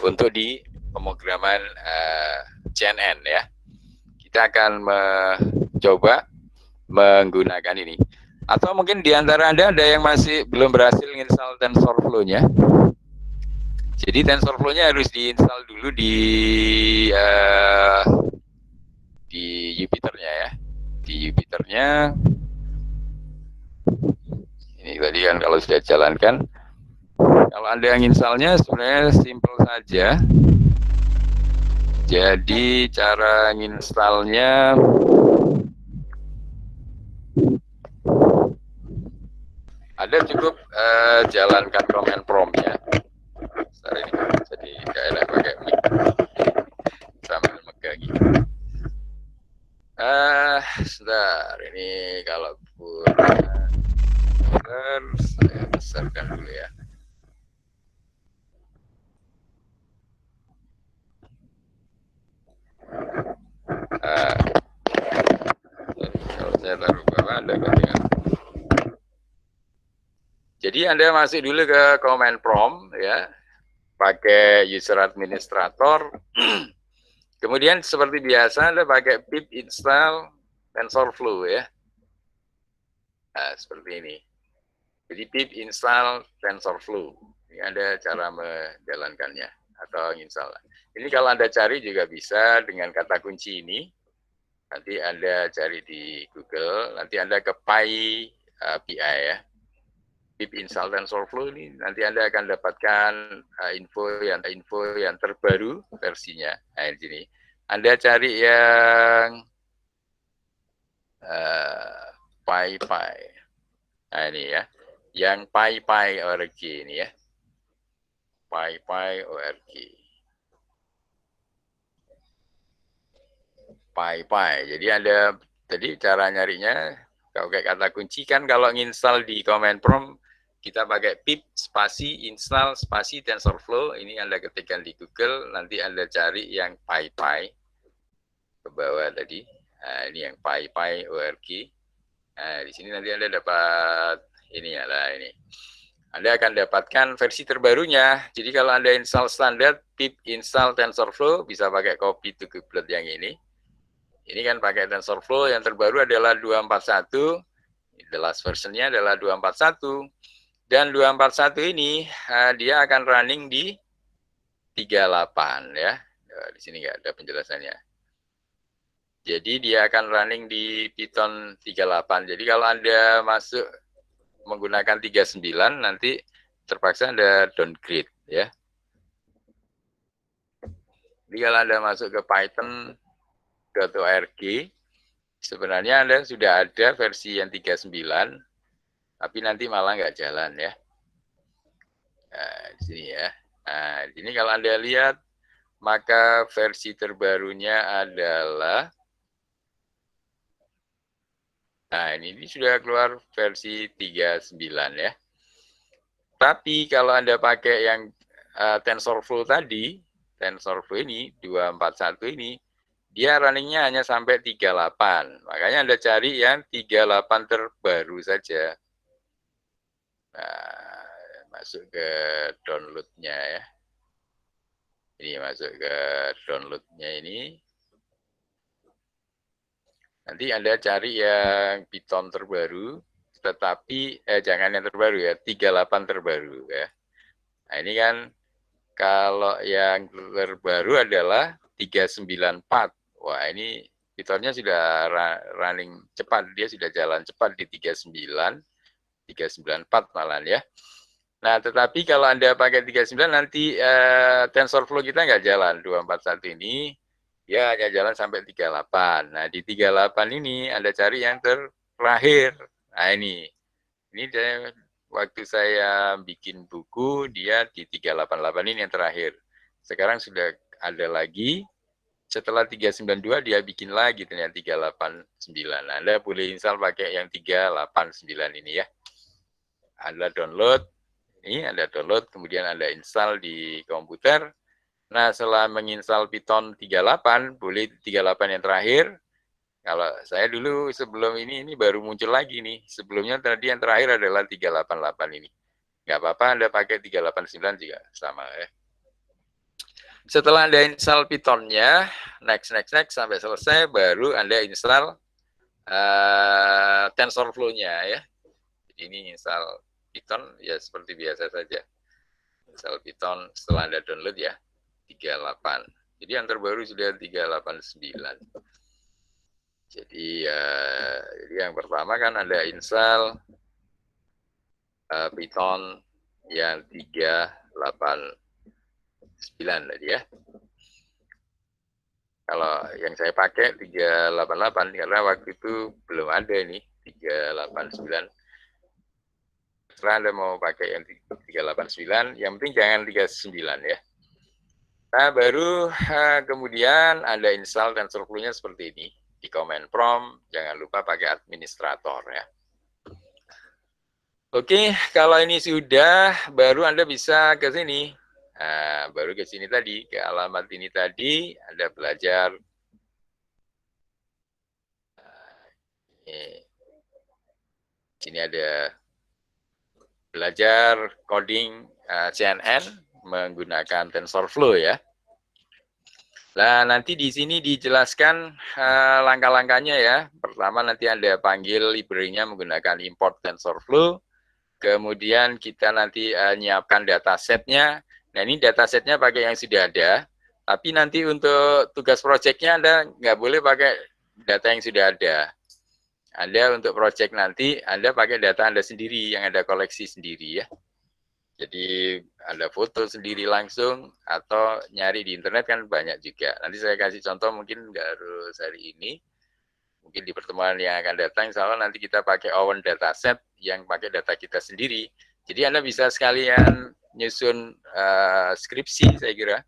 untuk di pemrograman CNN ya. Kita akan mencoba menggunakan ini. Atau mungkin di antara Anda ada yang masih belum berhasil install TensorFlow-nya. Jadi TensorFlow-nya harus diinstal dulu di Jupyter-nya ya. Di Jupyter-nya ini tadi kan kalau sudah jalankan. Kalau Anda yang installnya sebenarnya simple saja. Jadi cara nginstalnya Anda cukup jalankan command prompt-nya. Sorry, jadi nggak enak pakai mic sambil megang gitu. Sebentar, ini kalau saya besarkan dulu ya. Kalau saya taruh bawah, Anda ketinggalan. Jadi Anda masuk dulu ke command prompt ya, pakai user administrator. Kemudian seperti biasa Anda pakai pip install TensorFlow ya. Nah, seperti ini. Jadi pip install TensorFlow. Ini ada cara menjalankannya atau install. Ini kalau Anda cari juga bisa dengan kata kunci ini. Nanti Anda cari di Google, nanti Anda ke PI ya. Pip install TensorFlow ini nanti Anda akan dapatkan info yang terbaru versinya. Nah, di sini Anda cari yang PyPy. Nah, ini ya. Yang PyPy.org ini ya. PyPy.org. PyPy. Jadi Anda tadi cara nyarinya kalau kayak kata kunci kan kalau nginstal di command prompt kita pakai pip spasi install spasi TensorFlow. Ini Anda ketikkan di Google, nanti Anda cari yang PyPy ke bawah tadi. Nah, ini yang PyPy.org. Nah, di sini nanti Anda dapat ini ya lah ini. Anda akan dapatkan versi terbarunya. Jadi kalau Anda install standar pip install TensorFlow bisa pakai copy to kubelet yang ini. Ini kan pakai TensorFlow yang terbaru adalah 241. The last versionnya adalah 241. Dan 241 ini dia akan running di 38 ya. Di sini nggak ada penjelasannya. Jadi dia akan running di Python 38. Jadi kalau Anda masuk menggunakan 39 nanti terpaksa Anda downgrade ya. Jadi kalau Anda masuk ke python.org sebenarnya Anda sudah ada versi yang 39. tapi nanti malah nggak jalan ya. Nah, di sini ya. Nah, di sini kalau Anda lihat, maka versi terbarunya adalah, nah ini sudah keluar versi 39 ya. Tapi kalau Anda pakai yang TensorFlow tadi, TensorFlow ini, 241 ini, dia runningnya hanya sampai 38. Makanya Anda cari yang 38 terbaru saja. Nah, masuk ke download-nya ya. Ini masuk ke download-nya ini. Nanti Anda cari yang Python terbaru, tetapi jangan yang terbaru ya, 38 terbaru ya. Nah, ini kan kalau yang terbaru adalah 394. Wah, ini Pythonnya sudah running cepat, dia sudah jalan cepat di 39, 394 malah ya. Nah, tetapi kalau Anda pakai 39 nanti TensorFlow kita nggak jalan, 241 ini ya hanya jalan sampai 38. Nah, di 38 ini Anda cari yang terakhir. Nah, ini waktu saya bikin buku, dia di 388 ini yang terakhir. Sekarang sudah ada lagi, setelah 392 dia bikin lagi ternyata 389. Nah, Anda boleh install pakai yang 389 ini ya. Anda download, ini Anda download, kemudian Anda install di komputer. Nah, setelah menginstal Python 38, boleh 38 yang terakhir. Kalau saya dulu sebelum ini baru muncul lagi nih. Sebelumnya tadi yang terakhir adalah 388 ini. Nggak apa-apa Anda pakai 389 juga sama ya. Setelah Anda install Python-nya, next sampai selesai, baru Anda install TensorFlow-nya ya. Ini install Python ya seperti biasa saja. Install Python setelah Anda download ya, 38. Jadi yang terbaru sudah 389. Jadi yang pertama kan Anda install Python yang 389 tadi ya. Kalau yang saya pakai 388 karena waktu itu belum ada ini 389. Setelah Anda mau pakai yang 389, yang penting jangan 39 ya. Nah, baru kemudian Anda install TensorFlow-nya seperti ini. Di command prompt, jangan lupa pakai administrator ya. Oke, kalau ini sudah, baru Anda bisa ke sini. Nah, baru ke sini tadi, ke alamat ini tadi, Anda belajar. Sini ada belajar coding CNN menggunakan TensorFlow ya. Nah, nanti di sini dijelaskan langkah-langkahnya ya. Pertama nanti Anda panggil library-nya menggunakan import TensorFlow. Kemudian kita nanti nyiapkan datasetnya. Nah, ini datasetnya pakai yang sudah ada. Tapi nanti untuk tugas project-nya Anda nggak boleh pakai data yang sudah ada. Anda untuk project nanti, Anda pakai data Anda sendiri, yang Anda koleksi sendiri ya. Jadi Anda foto sendiri langsung, atau nyari di internet kan banyak juga. Nanti saya kasih contoh mungkin nggak harus hari ini. Mungkin di pertemuan yang akan datang, insya Allah nanti kita pakai Owen dataset yang pakai data kita sendiri. Jadi Anda bisa sekalian nyusun skripsi saya kira.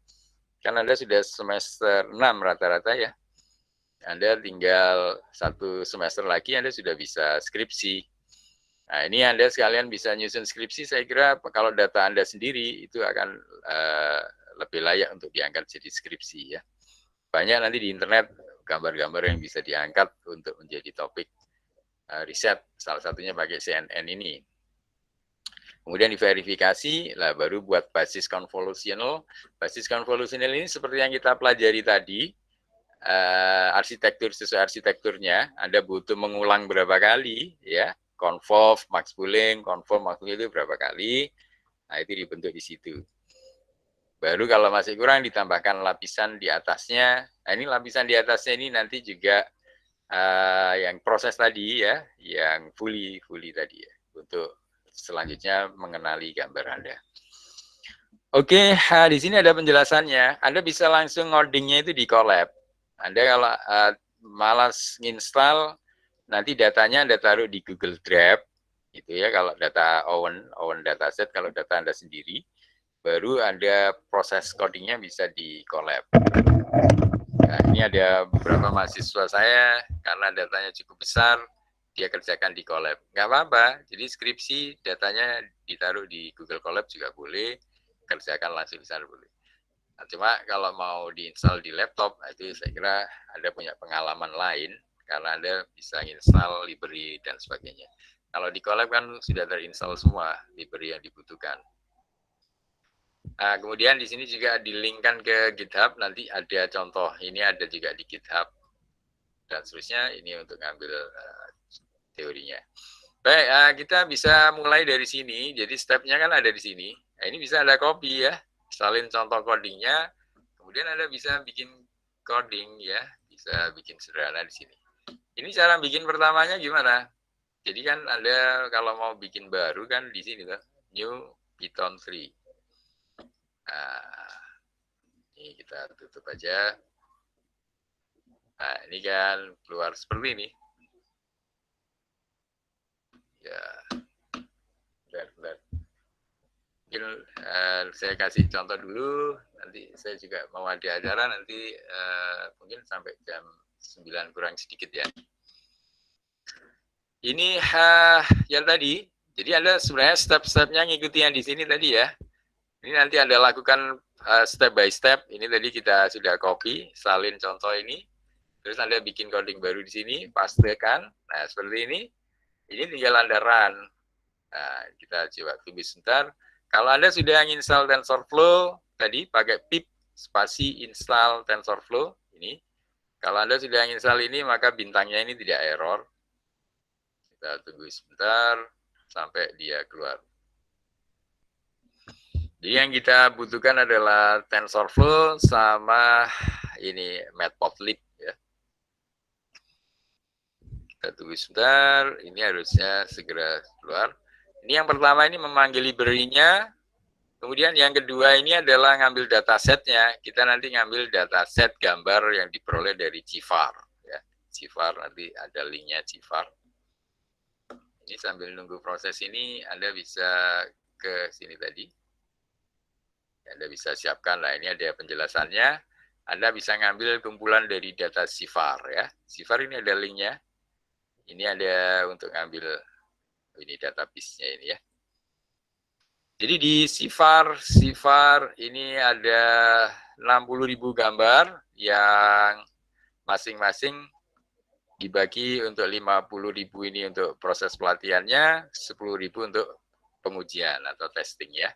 Kan Anda sudah semester 6 rata-rata ya. Anda tinggal 1 semester lagi Anda sudah bisa skripsi. Nah, ini Anda sekalian bisa nyusun skripsi, saya kira kalau data Anda sendiri itu akan lebih layak untuk diangkat jadi skripsi ya. Banyak nanti di internet gambar-gambar yang bisa diangkat untuk menjadi topik riset, salah satunya pakai CNN ini. Kemudian diverifikasi, lah baru buat basis convolutional. Basis convolutional ini seperti yang kita pelajari tadi, arsitektur sesuai arsitekturnya, Anda butuh mengulang berapa kali ya, convolve, max pooling, convolve, max pooling itu berapa kali, nah itu dibentuk di situ. Baru kalau masih kurang ditambahkan lapisan di atasnya. Nah ini lapisan di atasnya ini nanti juga yang proses tadi ya, yang fully tadi ya, untuk selanjutnya mengenali gambar Anda. Oke, di sini ada penjelasannya. Anda bisa langsung ngodingnya itu di Colab. Anda kalau malas nginstal, nanti datanya Anda taruh di Google Drive, Itu ya kalau data own dataset, kalau data Anda sendiri, baru ada proses codingnya bisa di collab. Nah, ini ada beberapa mahasiswa saya, karena datanya cukup besar, dia kerjakan di collab. Nggak apa-apa, jadi skripsi datanya ditaruh di Google Colab juga boleh, kerjakan langsung di sana boleh. Nah, cuma kalau mau diinstal di laptop, itu saya kira Anda punya pengalaman lain, karena Anda bisa install library dan sebagainya. Kalau di Colab kan sudah terinstall semua library yang dibutuhkan. Nah, kemudian di sini juga di-linkkan ke GitHub, nanti ada contoh. Ini ada juga di GitHub dan seterusnya. Ini untuk ngambil teorinya. Baik, kita bisa mulai dari sini. Jadi stepnya kan ada di sini. Nah, ini bisa Anda copy ya, salin contoh codingnya. Kemudian Anda bisa bikin coding ya, bisa bikin sederhana di sini. Ini cara bikin pertamanya gimana? Jadi kan Anda kalau mau bikin baru kan di sini tuh, new Python 3. Nah, ini kita tutup aja. Nah, ini kan keluar seperti ini. Ya, bentar. Mungkin saya kasih contoh dulu. Nanti saya juga mau ada acara nanti mungkin sampai jam 9 kurang sedikit ya. Ini yang tadi. Jadi Anda sebenarnya step-stepnya ngikuti yang di sini tadi ya. Ini nanti Anda lakukan step by step. Ini tadi kita sudah copy, salin contoh ini. Terus Anda bikin coding baru di sini, pastekan. Nah, seperti ini. Ini tinggal Anda run. Nah, kita coba tunggu sebentar. Kalau Anda sudah install TensorFlow, tadi pakai pip spasi install TensorFlow. Ini. Kalau Anda sudah install ini, maka bintangnya ini tidak error. Kita tunggu sebentar sampai dia keluar. Jadi yang kita butuhkan adalah TensorFlow sama ini Matplotlib ya. Kita tunggu sebentar, ini harusnya segera keluar. Ini yang pertama ini memanggil library-nya. Kemudian yang kedua ini adalah ngambil datasetnya. Kita nanti ngambil dataset gambar yang diperoleh dari GFAR ya. GFAR nanti ada linknya GFAR. Ini sambil nunggu proses ini, Anda bisa ke sini tadi. Anda bisa siapkan, nah ini ada penjelasannya. Anda bisa ngambil kumpulan dari data GFAR ya. GFAR ini ada linknya. Ini ada untuk ngambil ini database-nya ini ya. Jadi di GFAR ini ada 60.000 gambar yang masing-masing dibagi untuk 50.000 ini untuk proses pelatihannya, 10.000 untuk pengujian atau testing ya.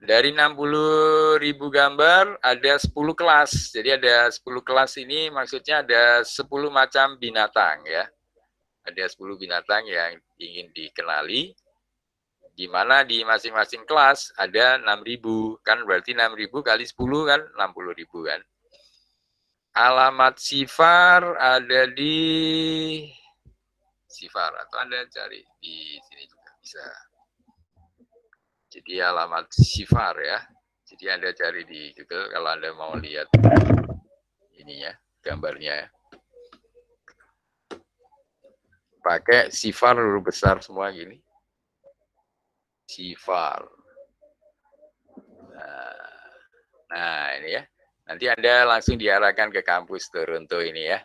Dari 60.000 gambar ada 10 kelas. Jadi ada 10 kelas ini maksudnya ada 10 macam binatang ya. Ada 10 binatang yang ingin dikenali. Di mana di masing-masing kelas ada 6.000. Kan berarti 6.000 kali 10 kan 60.000 kan. Alamat GFAR ada di GFAR atau Anda cari di sini juga bisa. Jadi alamat GFAR ya. Jadi Anda cari di Google kalau Anda mau lihat ini ya, gambarnya. Pakai GFAR huruf besar semua gini. GFAR. Nah, ini ya. Nanti Anda langsung diarahkan ke kampus Toronto ini ya.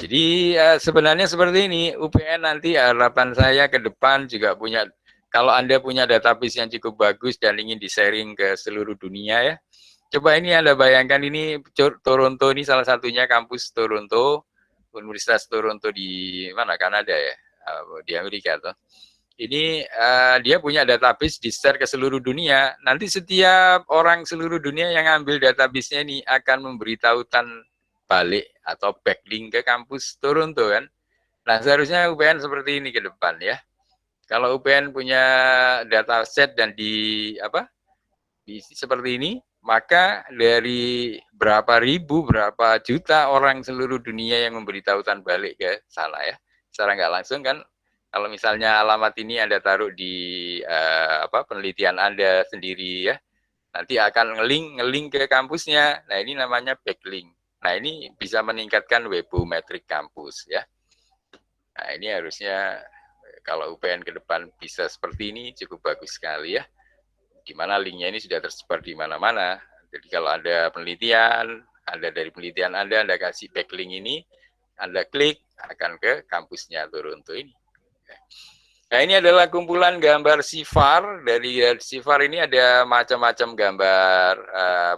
Jadi sebenarnya seperti ini, UPN nanti harapan saya ke depan juga punya, kalau Anda punya database yang cukup bagus dan ingin di-sharing ke seluruh dunia ya. Coba ini Anda bayangkan ini Toronto ini salah satunya kampus Toronto, Universitas Toronto di mana, Kanada ya, di Amerika tuh. Ini dia punya database di-share ke seluruh dunia. Nanti setiap orang seluruh dunia yang ambil database-nya ini akan memberi tautan balik atau backlink ke kampus Toronto kan. Nah, seharusnya UPN seperti ini ke depan ya. Kalau UPN punya dataset dan di seperti ini, maka dari berapa ribu, berapa juta orang seluruh dunia yang memberi tautan balik ke sana ya. Secara nggak langsung kan. Kalau misalnya alamat ini Anda taruh di penelitian Anda sendiri ya, nanti akan ngelink ke kampusnya. Nah, ini namanya backlink. Nah, ini bisa meningkatkan webometrik kampus ya. Nah, ini harusnya kalau UPN ke depan bisa seperti ini cukup bagus sekali ya. Di mana linknya ini sudah tersebar di mana-mana. Jadi kalau ada penelitian, ada dari penelitian Anda kasih backlink ini, Anda klik akan ke kampusnya Toronto ini. Nah ini adalah kumpulan gambar CIFAR. Dari CIFAR ini ada macam-macam gambar,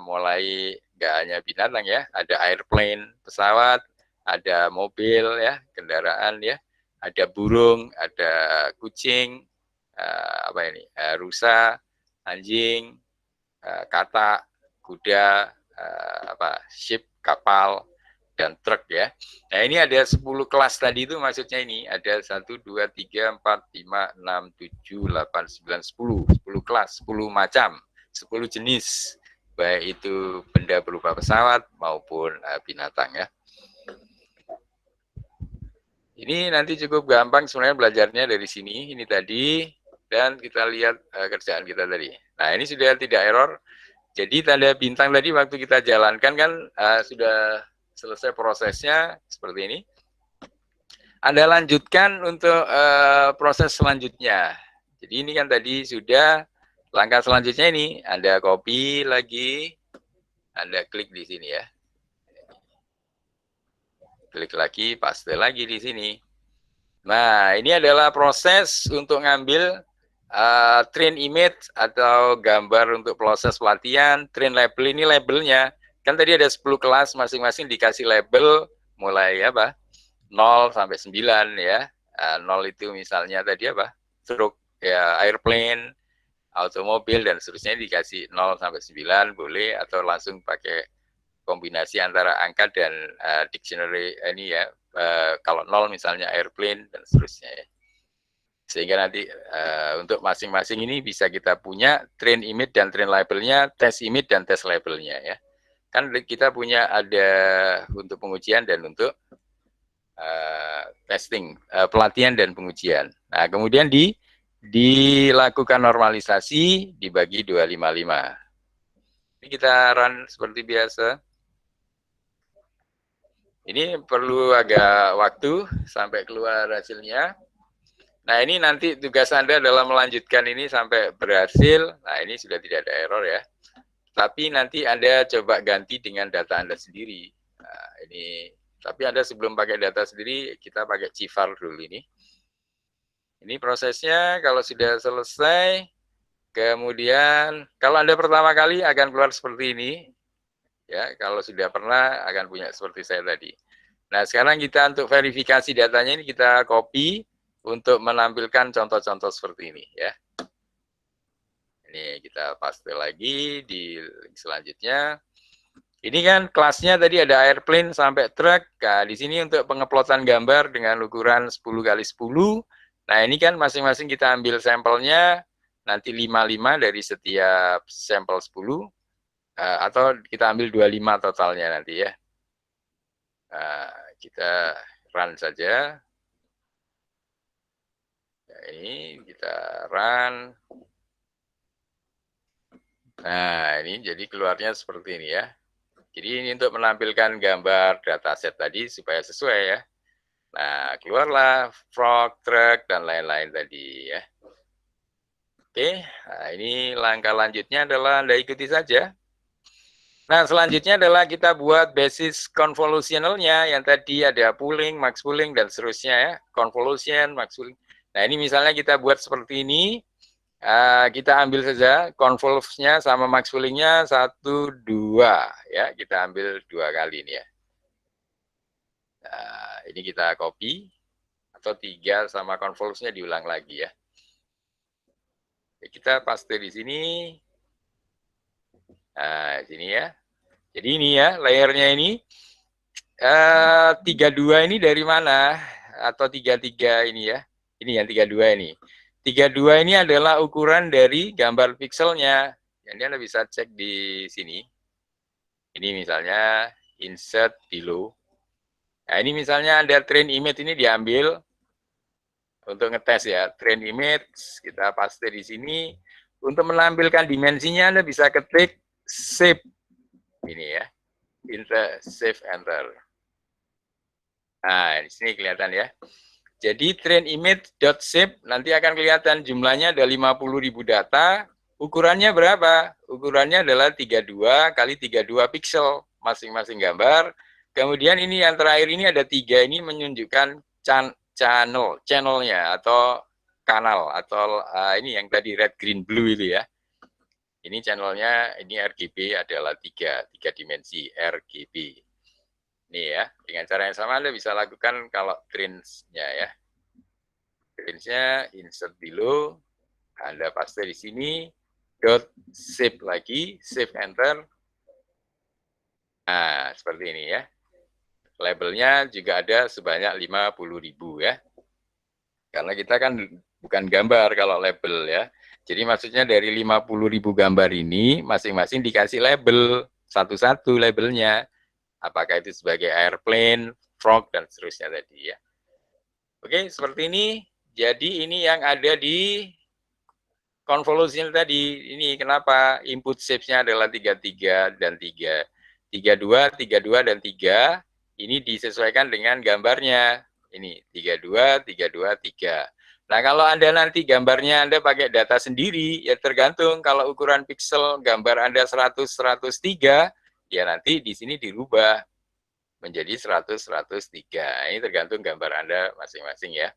mulai nggak hanya binatang ya, ada airplane, pesawat, ada mobil ya, kendaraan ya, ada burung, ada kucing, apa ini, rusa, anjing, katak, kuda, ship, kapal, dan truk ya. Nah ini ada 10 kelas tadi itu maksudnya ini, ada 1, 2, 3, 4, 5, 6, 7, 8, 9, 10. 10 kelas, 10 macam, 10 jenis, baik itu benda berupa pesawat maupun binatang ya. Ini nanti cukup gampang sebenarnya belajarnya dari sini, ini tadi, dan kita lihat kerjaan kita tadi. Nah ini sudah tidak error, jadi tanda bintang tadi waktu kita jalankan kan sudah selesai prosesnya seperti ini. Anda lanjutkan untuk proses selanjutnya. Jadi ini kan tadi sudah langkah selanjutnya ini, Anda copy lagi, Anda klik di sini ya. Klik lagi, paste lagi di sini. Nah, ini adalah proses untuk ngambil train image atau gambar untuk proses pelatihan. Train label ini labelnya. Kan tadi ada 10 kelas, masing-masing dikasih label mulai apa? 0 sampai 9 ya. 0 itu misalnya tadi apa? Truk, ya, airplane, automobil, dan seterusnya dikasih 0 sampai 9 boleh, atau langsung pakai kombinasi antara angka dan dictionary ini ya. Kalau 0 misalnya airplane dan seterusnya ya. Sehingga nanti untuk masing-masing ini bisa kita punya train image dan train labelnya, test image dan test labelnya ya. Kan kita punya ada untuk pengujian dan untuk testing, pelatihan dan pengujian. Nah kemudian dilakukan normalisasi dibagi 255. Ini kita run seperti biasa. Ini perlu agak waktu sampai keluar hasilnya. Nah ini nanti tugas Anda adalah melanjutkan ini sampai berhasil. Nah ini sudah tidak ada error ya. Tapi nanti Anda coba ganti dengan data Anda sendiri. Nah, ini, tapi Anda sebelum pakai data sendiri, kita pakai CIFAR dulu ini. Ini prosesnya kalau sudah selesai, kemudian kalau Anda pertama kali akan keluar seperti ini. Ya, kalau sudah pernah akan punya seperti saya tadi. Nah, sekarang kita untuk verifikasi datanya ini kita copy untuk menampilkan contoh-contoh seperti ini ya. Ini kita paste lagi di link selanjutnya. Ini kan kelasnya tadi ada airplane sampai truk. Nah, di sini untuk pengeplotan gambar dengan ukuran 10 kali 10. Nah, ini kan masing-masing kita ambil sampelnya, nanti 55 dari setiap sampel 10. Atau kita ambil 25 totalnya nanti ya. Kita run saja. Nah, ini kita run. Nah, ini jadi keluarnya seperti ini ya. Jadi ini untuk menampilkan gambar dataset tadi supaya sesuai ya. Nah, keluarlah frog, truck, dan lain-lain tadi ya. Oke, nah ini langkah lanjutnya adalah Anda ikuti saja. Nah, selanjutnya adalah kita buat basis convolutionalnya yang tadi ada pooling, max pooling, dan seterusnya ya. Convolution, max pooling. Nah, ini misalnya kita buat seperti ini. Kita ambil saja convolve-nya sama max pooling-nya 1, 2. Ya, kita ambil 2 kali ini ya. Nah, ini kita copy. Atau 3 sama convolve-nya diulang lagi ya. Kita paste di sini. Nah, sini ya. Jadi ini ya, layernya ini 32 ini dari mana? Atau 33 ini ya. Ini yang 32 ini. 32 ini adalah ukuran dari gambar pixelnya. Jadi Anda bisa cek di sini. Ini misalnya insert below. Nah, ini misalnya ada train image ini diambil untuk ngetes ya. Train image kita paste di sini. Untuk menampilkan dimensinya Anda bisa ketik shape ini ya, save enter. Nah, di sini kelihatan ya. Jadi train image.zip nanti akan kelihatan jumlahnya ada 50.000 data. Ukurannya berapa? Ukurannya adalah 32 kali 32 pixel masing-masing gambar. Kemudian ini yang terakhir ini ada 3, ini menunjukkan channelnya atau kanal atau ini yang tadi red green blue itu ya. Ini channelnya, ini RGB adalah 3 dimensi RGB. Ini ya, dengan cara yang sama Anda bisa lakukan kalau trains-nya ya. Trains-nya insert below, Anda paste di sini, .zip lagi, save enter. Nah, seperti ini ya. Labelnya juga ada sebanyak 50.000 ya. Karena kita kan bukan gambar kalau label ya. Jadi maksudnya dari 50.000 gambar ini, masing-masing dikasih label, satu-satu labelnya. Apakah itu sebagai airplane, frog, dan seterusnya tadi ya. Oke, seperti ini. Jadi ini yang ada di convolution tadi. Ini kenapa input shapes-nya adalah 33 dan 3. 32, 32, dan 3. Ini disesuaikan dengan gambarnya. Ini 32, 32, 3. Nah, kalau Anda nanti gambarnya Anda pakai data sendiri, ya tergantung kalau ukuran pixel gambar Anda 100, 103, ya nanti di sini dirubah menjadi 100, 103. Ini tergantung gambar Anda masing-masing ya.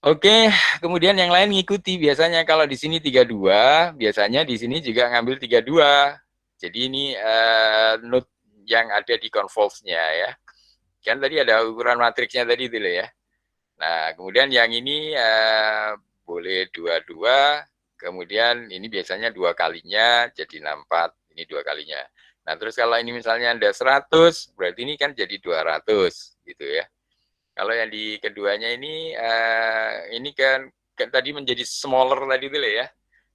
Oke, kemudian yang lain ngikuti. Biasanya kalau di sini 32, biasanya di sini juga ngambil 32. Jadi ini node yang ada di convolve-nya ya. Kan tadi ada ukuran matriksnya tadi itu ya. Nah, kemudian yang ini boleh 22, kemudian ini biasanya 2 kalinya jadi 64, ini 2 kalinya. Nah, terus kalau ini misalnya ada 100, berarti ini kan jadi 200 gitu ya. Kalau yang di keduanya ini kan tadi menjadi smaller tadi itu ya.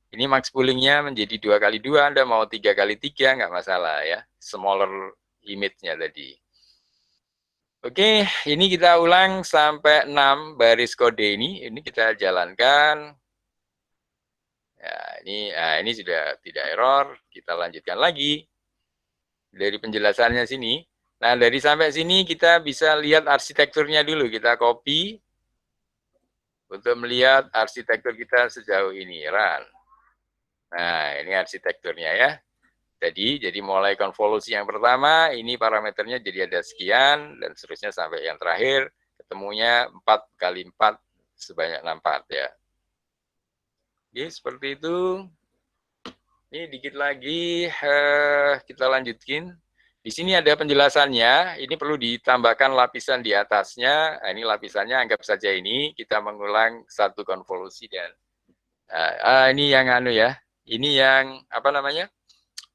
Ini max poolingnya menjadi 2 kali 2, Anda mau 3 kali 3 nggak masalah ya. Smaller image-nya tadi. Oke, ini kita ulang sampai 6 baris kode ini kita jalankan. Ya, ini sudah tidak error, kita lanjutkan lagi. Dari penjelasannya sini. Nah, dari sampai sini kita bisa lihat arsitekturnya dulu, kita copy untuk melihat arsitektur kita sejauh ini, run. Nah, ini arsitekturnya ya. Jadi mulai konvolusi yang pertama, ini parameternya jadi ada sekian, dan seterusnya sampai yang terakhir, ketemunya 4 kali 4 sebanyak 64 ya. Oke, seperti itu. Ini dikit lagi kita lanjutkan. Di sini ada penjelasannya, ini perlu ditambahkan lapisan di atasnya. Nah, ini lapisannya anggap saja ini, kita mengulang satu konvolusi dan ini yang ya. Ini yang apa namanya?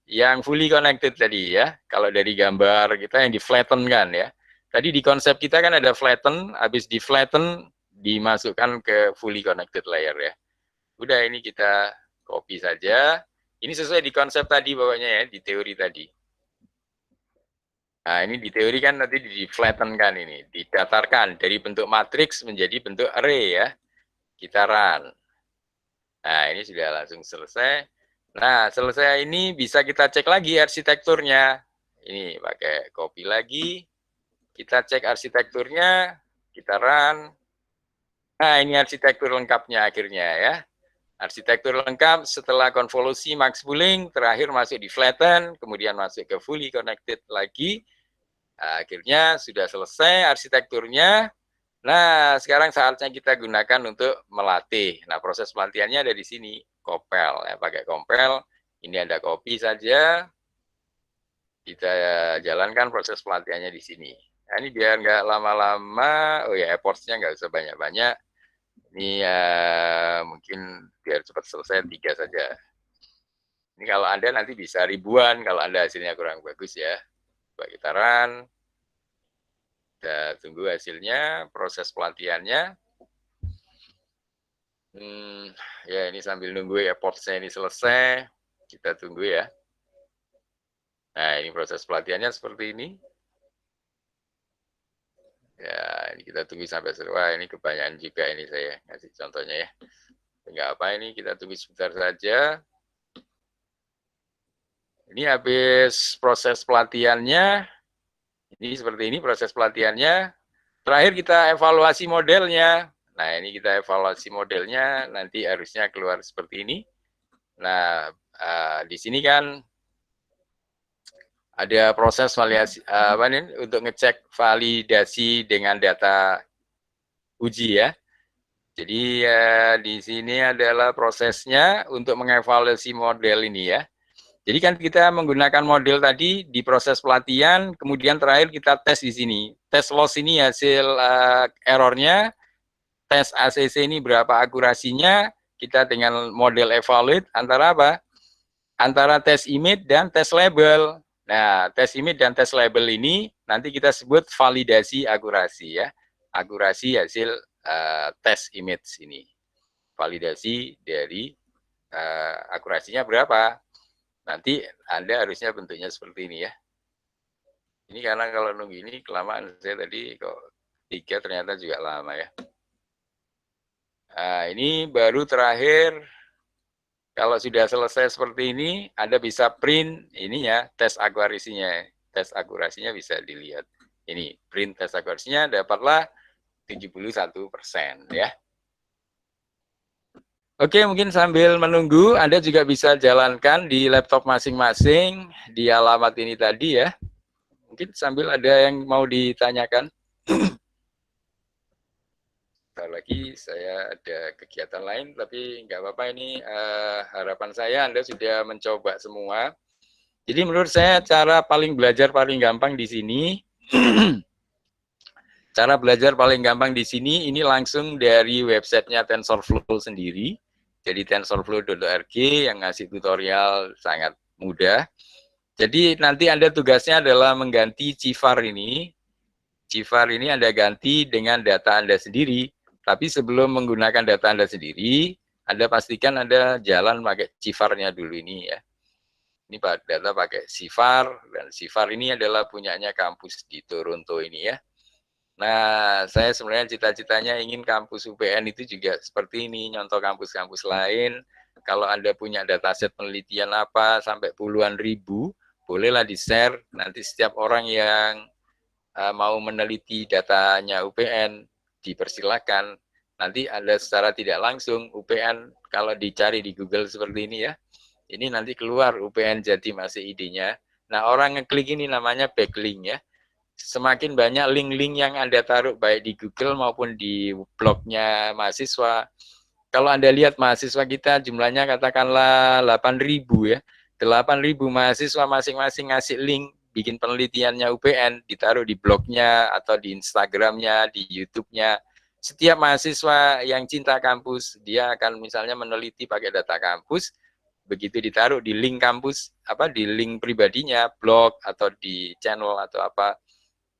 Yang fully connected tadi ya. Kalau dari gambar kita yang di flatten kan ya. Tadi di konsep kita kan ada flatten, habis di flatten dimasukkan ke fully connected layer ya. Udah ini kita copy saja. Ini sesuai di konsep tadi pokoknya ya, di teori tadi. Nah, ini di teori kan nanti di flatten kan ini, didatarkan dari bentuk matriks menjadi bentuk array ya. Kita run. Nah, ini sudah langsung selesai. Nah, selesai ini bisa kita cek lagi arsitekturnya. Ini pakai copy lagi. Kita cek arsitekturnya, kita run. Nah, ini arsitektur lengkapnya akhirnya ya. Arsitektur lengkap setelah konvolusi max pooling, terakhir masuk di flatten, kemudian masuk ke fully connected lagi. Nah, akhirnya sudah selesai arsitekturnya. Nah, sekarang saatnya kita gunakan untuk melatih. Nah, proses pelatihannya ada di sini. Compile, ya, pakai compile. Ini ada copy saja. Kita jalankan proses pelatihannya di sini. Nah, ini biar nggak lama-lama. Oh ya, efforts-nya nggak usah banyak-banyak. Ini mungkin biar cepat selesai 3 saja. Ini kalau Anda nanti bisa ribuan, kalau Anda hasilnya kurang bagus ya. Coba kita run. Kita tunggu hasilnya, proses pelatihannya. Ya ini sambil nunggu effortnya ini selesai, kita tunggu ya. Nah ini proses pelatihannya seperti ini. Ya ini kita tunggu sampai wah ini kebanyakan juga ini saya ngasih contohnya ya. Enggak apa ini, kita tunggu sebentar saja. Ini habis proses pelatihannya. Ini seperti ini proses pelatihannya. terakhir kita evaluasi modelnya. Nah, ini kita evaluasi modelnya, nanti harusnya keluar seperti ini. Nah, di sini kan ada proses validasi untuk ngecek validasi dengan data uji ya. Jadi di sini adalah prosesnya untuk mengevaluasi model ini ya. Jadi kan kita menggunakan model tadi di proses pelatihan, kemudian terakhir kita tes di sini. Tes loss ini hasil errornya, tes ACC ini berapa akurasinya, kita dengan model evaluate antara apa? Antara tes image dan tes label. Nah, tes image dan tes label ini nanti kita sebut validasi akurasi ya. Akurasi hasil tes image ini. Validasi dari akurasinya berapa? Nanti Anda harusnya bentuknya seperti ini ya. Ini karena kalau nunggu ini kelamaan, saya tadi kok 3 ternyata juga lama ya. Nah, ini baru terakhir, kalau sudah selesai seperti ini, Anda bisa print ini ya, tes akurasinya. Tes akurasinya bisa dilihat. Ini, print tes akurasinya dapatlah 71% ya. Oke, mungkin sambil menunggu, Anda juga bisa jalankan di laptop masing-masing di alamat ini tadi ya. Mungkin sambil ada yang mau ditanyakan. Bentar lagi saya ada kegiatan lain, tapi nggak apa-apa ini harapan saya Anda sudah mencoba semua. Jadi menurut saya cara paling belajar paling gampang di sini, cara belajar paling gampang di sini ini langsung dari websitenya TensorFlow sendiri. Jadi tensorflow.org yang ngasih tutorial sangat mudah. Jadi nanti Anda tugasnya adalah mengganti CIFAR ini. CIFAR ini Anda ganti dengan data Anda sendiri. Tapi sebelum menggunakan data Anda sendiri, Anda pastikan Anda jalan pakai CIFAR-nya dulu ini ya. Ini data pakai CIFAR, dan CIFAR ini adalah punyanya kampus di Toronto ini ya. Nah, saya sebenarnya cita-citanya ingin kampus UPN itu juga seperti ini, nyontoh kampus-kampus lain. Kalau Anda punya dataset penelitian apa sampai puluhan ribu, bolehlah di-share. Nanti setiap orang yang mau meneliti datanya UPN, dipersilakan. Nanti Anda secara tidak langsung, UPN kalau dicari di Google seperti ini ya, ini nanti keluar UPN Jatim ACID-nya. Nah, orang ngeklik ini namanya backlink ya. Semakin banyak link-link yang Anda taruh baik di Google maupun di blognya mahasiswa. Kalau Anda lihat mahasiswa kita jumlahnya katakanlah 8.000 ya. 8.000 mahasiswa masing-masing ngasih link bikin penelitiannya UPN, ditaruh di blognya atau di Instagramnya, di YouTube-nya. Setiap mahasiswa yang cinta kampus, dia akan misalnya meneliti pakai data kampus, begitu ditaruh di link kampus, di link pribadinya, blog atau di channel atau apa,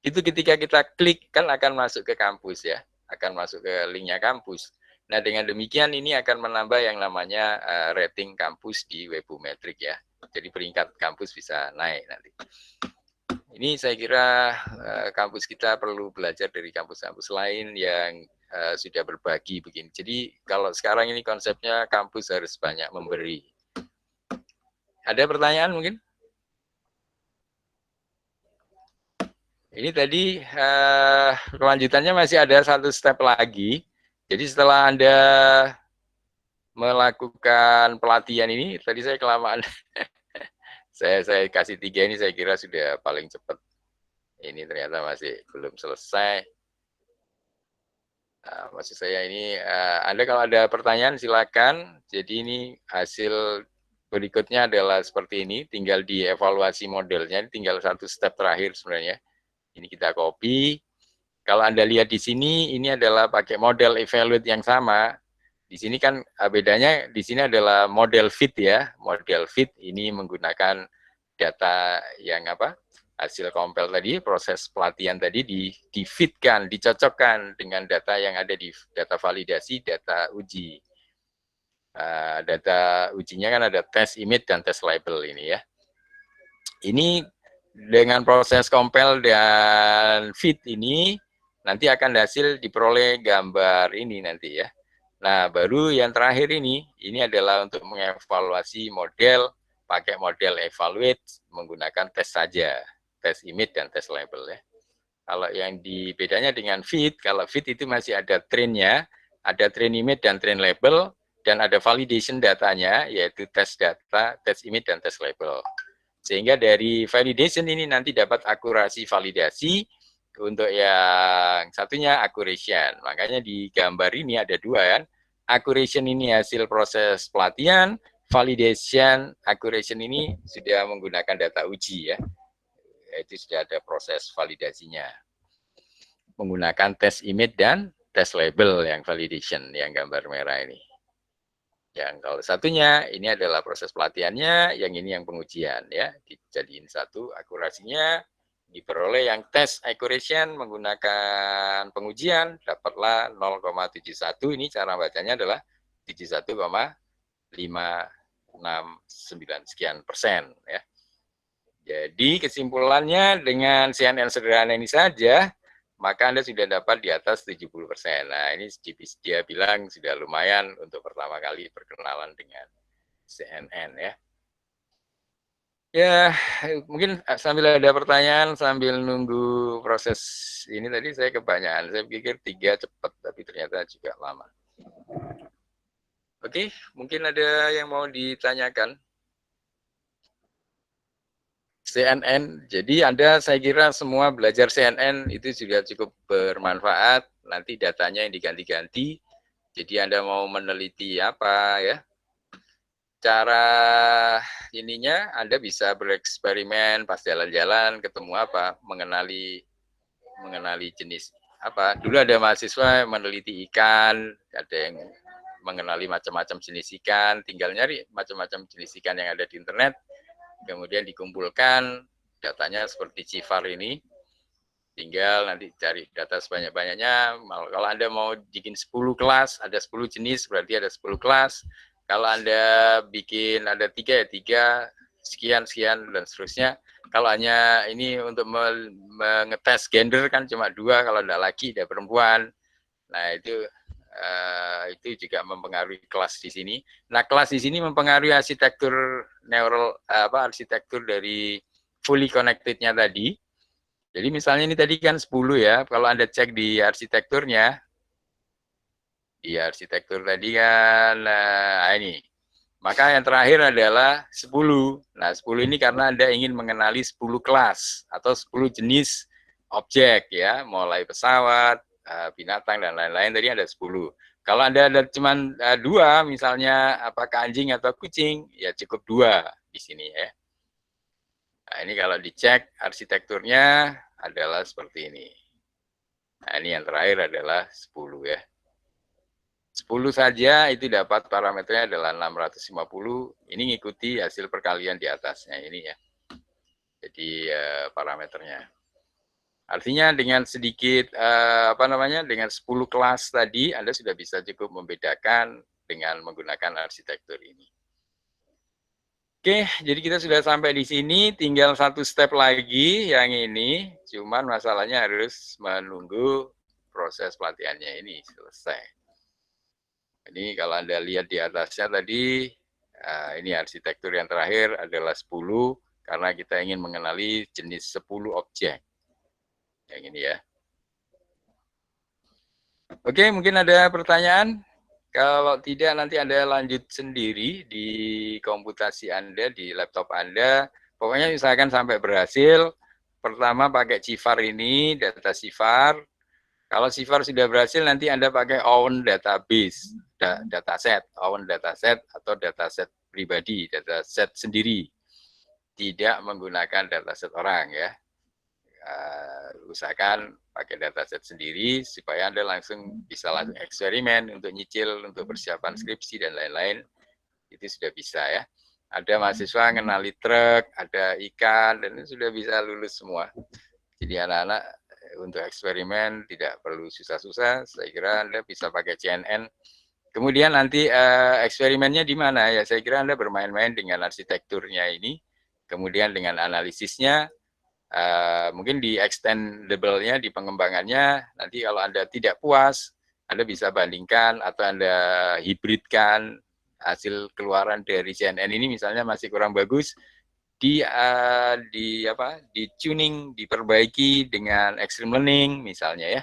itu ketika kita klik kan akan masuk ke kampus ya, akan masuk ke linknya kampus. Nah dengan demikian ini akan menambah yang namanya rating kampus di Webometric ya. Jadi peringkat kampus bisa naik nanti. Ini saya kira kampus kita perlu belajar dari kampus-kampus lain yang sudah berbagi begini. Jadi kalau sekarang ini konsepnya kampus harus banyak memberi. Ada pertanyaan mungkin? Ini tadi kelanjutannya masih ada satu step lagi. Jadi setelah Anda melakukan pelatihan ini, tadi saya kelamaan. saya kasih 3 ini saya kira sudah paling cepat. Ini ternyata masih belum selesai. Maksud saya ini, Anda kalau ada pertanyaan silakan. Jadi ini hasil berikutnya adalah seperti ini. Tinggal dievaluasi modelnya, tinggal satu step terakhir sebenarnya. Ini kita copy. Kalau Anda lihat di sini, ini adalah pakai model evaluate yang sama. Di sini kan bedanya, di sini adalah model fit ya. Model fit ini menggunakan data yang hasil compile tadi, proses pelatihan tadi di-fitkan, dicocokkan dengan data yang ada di data validasi, data uji. Data ujinya kan ada test image dan test label ini ya. Ini dengan proses compile dan fit ini nanti akan hasil diperoleh gambar ini nanti ya. Nah, baru yang terakhir ini adalah untuk mengevaluasi model, pakai model evaluate menggunakan tes saja, tes image dan tes label ya. Kalau yang bedanya dengan fit, kalau fit itu masih ada train-nya, ada train image dan train label, dan ada validation datanya, yaitu test data, test image, dan test label. Sehingga dari validation ini nanti dapat akurasi validasi, untuk yang satunya accuracy. Makanya di gambar ini ada dua kan. Accuracy ini hasil proses pelatihan, validation, accuracy ini sudah menggunakan data uji ya. Itu sudah ada proses validasinya. Menggunakan test image dan test label yang validation, yang gambar merah ini. Yang kalau satunya ini adalah proses pelatihannya, yang ini yang pengujian ya. Dijadiin satu akurasinya, diperoleh yang tes accuracy menggunakan pengujian, dapatlah 0,71, ini cara bacanya adalah 71,569 sekian persen ya. Jadi kesimpulannya dengan CNN sederhana ini saja, maka Anda sudah dapat di atas 70%. Nah, ini dia bilang sudah lumayan untuk pertama kali perkenalan dengan CNN ya. Ya, mungkin sambil ada pertanyaan, sambil nunggu proses ini tadi saya kebanyakan. Saya pikir 3 cepat, tapi ternyata juga lama. Oke, mungkin ada yang mau ditanyakan. CNN, jadi Anda saya kira semua belajar CNN itu sudah cukup bermanfaat, nanti datanya yang diganti-ganti, jadi Anda mau meneliti apa ya, cara ininya Anda bisa bereksperimen pas jalan-jalan, ketemu apa, mengenali jenis apa, dulu ada mahasiswa meneliti ikan, ada yang mengenali macam-macam jenis ikan, tinggal nyari macam-macam jenis ikan yang ada di internet, kemudian dikumpulkan datanya seperti CIFAR ini, tinggal nanti cari data sebanyak-banyaknya. Kalau Anda mau bikin 10 kelas, ada 10 jenis, berarti ada 10 kelas. Kalau Anda bikin ada 3 ya 3, sekian, dan seterusnya. Kalau hanya ini untuk mengetes gender kan cuma 2, kalau ada laki, ada perempuan. Nah itu juga mempengaruhi kelas di sini. Nah, kelas di sini mempengaruhi arsitektur neural arsitektur dari fully connected-nya tadi. Jadi misalnya ini tadi kan 10 ya. Kalau Anda cek di arsitekturnya, di arsitektur tadi kan ini. Maka yang terakhir adalah 10. Nah, 10 ini karena Anda ingin mengenali 10 kelas atau 10 jenis objek ya, mulai pesawat, binatang dan lain-lain, tadi ada 10. Kalau Anda ada cuma 2, misalnya apakah anjing atau kucing, ya cukup 2 di sini ya. Nah, ini kalau dicek arsitekturnya adalah seperti ini. Nah, ini yang terakhir adalah 10 ya. 10 saja itu dapat parameternya adalah 650, ini ngikuti hasil perkalian di atasnya ini ya. Jadi parameternya. Artinya dengan sedikit dengan 10 kelas tadi Anda sudah bisa cukup membedakan dengan menggunakan arsitektur ini. Oke, jadi kita sudah sampai di sini, tinggal satu step lagi yang ini, cuman masalahnya harus menunggu proses pelatihannya ini selesai. Ini kalau Anda lihat di atasnya tadi, ini arsitektur yang terakhir adalah 10, karena kita ingin mengenali jenis 10 objek. Yang ini ya. Oke, mungkin ada pertanyaan? Kalau tidak nanti Anda lanjut sendiri di komputasi Anda, di laptop Anda. Pokoknya misalkan sampai berhasil, pertama pakai CIFAR ini, data CIFAR. Kalau CIFAR sudah berhasil, nanti Anda pakai own database, dataset, own dataset atau dataset pribadi, dataset sendiri. Tidak menggunakan dataset orang ya. Usahakan pakai dataset sendiri supaya Anda langsung bisa langsung eksperimen untuk nyicil, untuk persiapan skripsi dan lain-lain. Itu sudah bisa ya. Ada mahasiswa ngenali truk, ada ikan, dan itu sudah bisa lulus semua. Jadi anak-anak untuk eksperimen tidak perlu susah-susah. Saya kira Anda bisa pakai CNN. Kemudian nanti eksperimennya di mana ya? Saya kira Anda bermain-main dengan arsitekturnya ini, kemudian dengan analisisnya. Mungkin di extendable-nya, di pengembangannya, nanti kalau Anda tidak puas, Anda bisa bandingkan atau Anda hibridkan hasil keluaran dari CNN ini misalnya masih kurang bagus, di tuning, diperbaiki dengan extreme learning misalnya ya.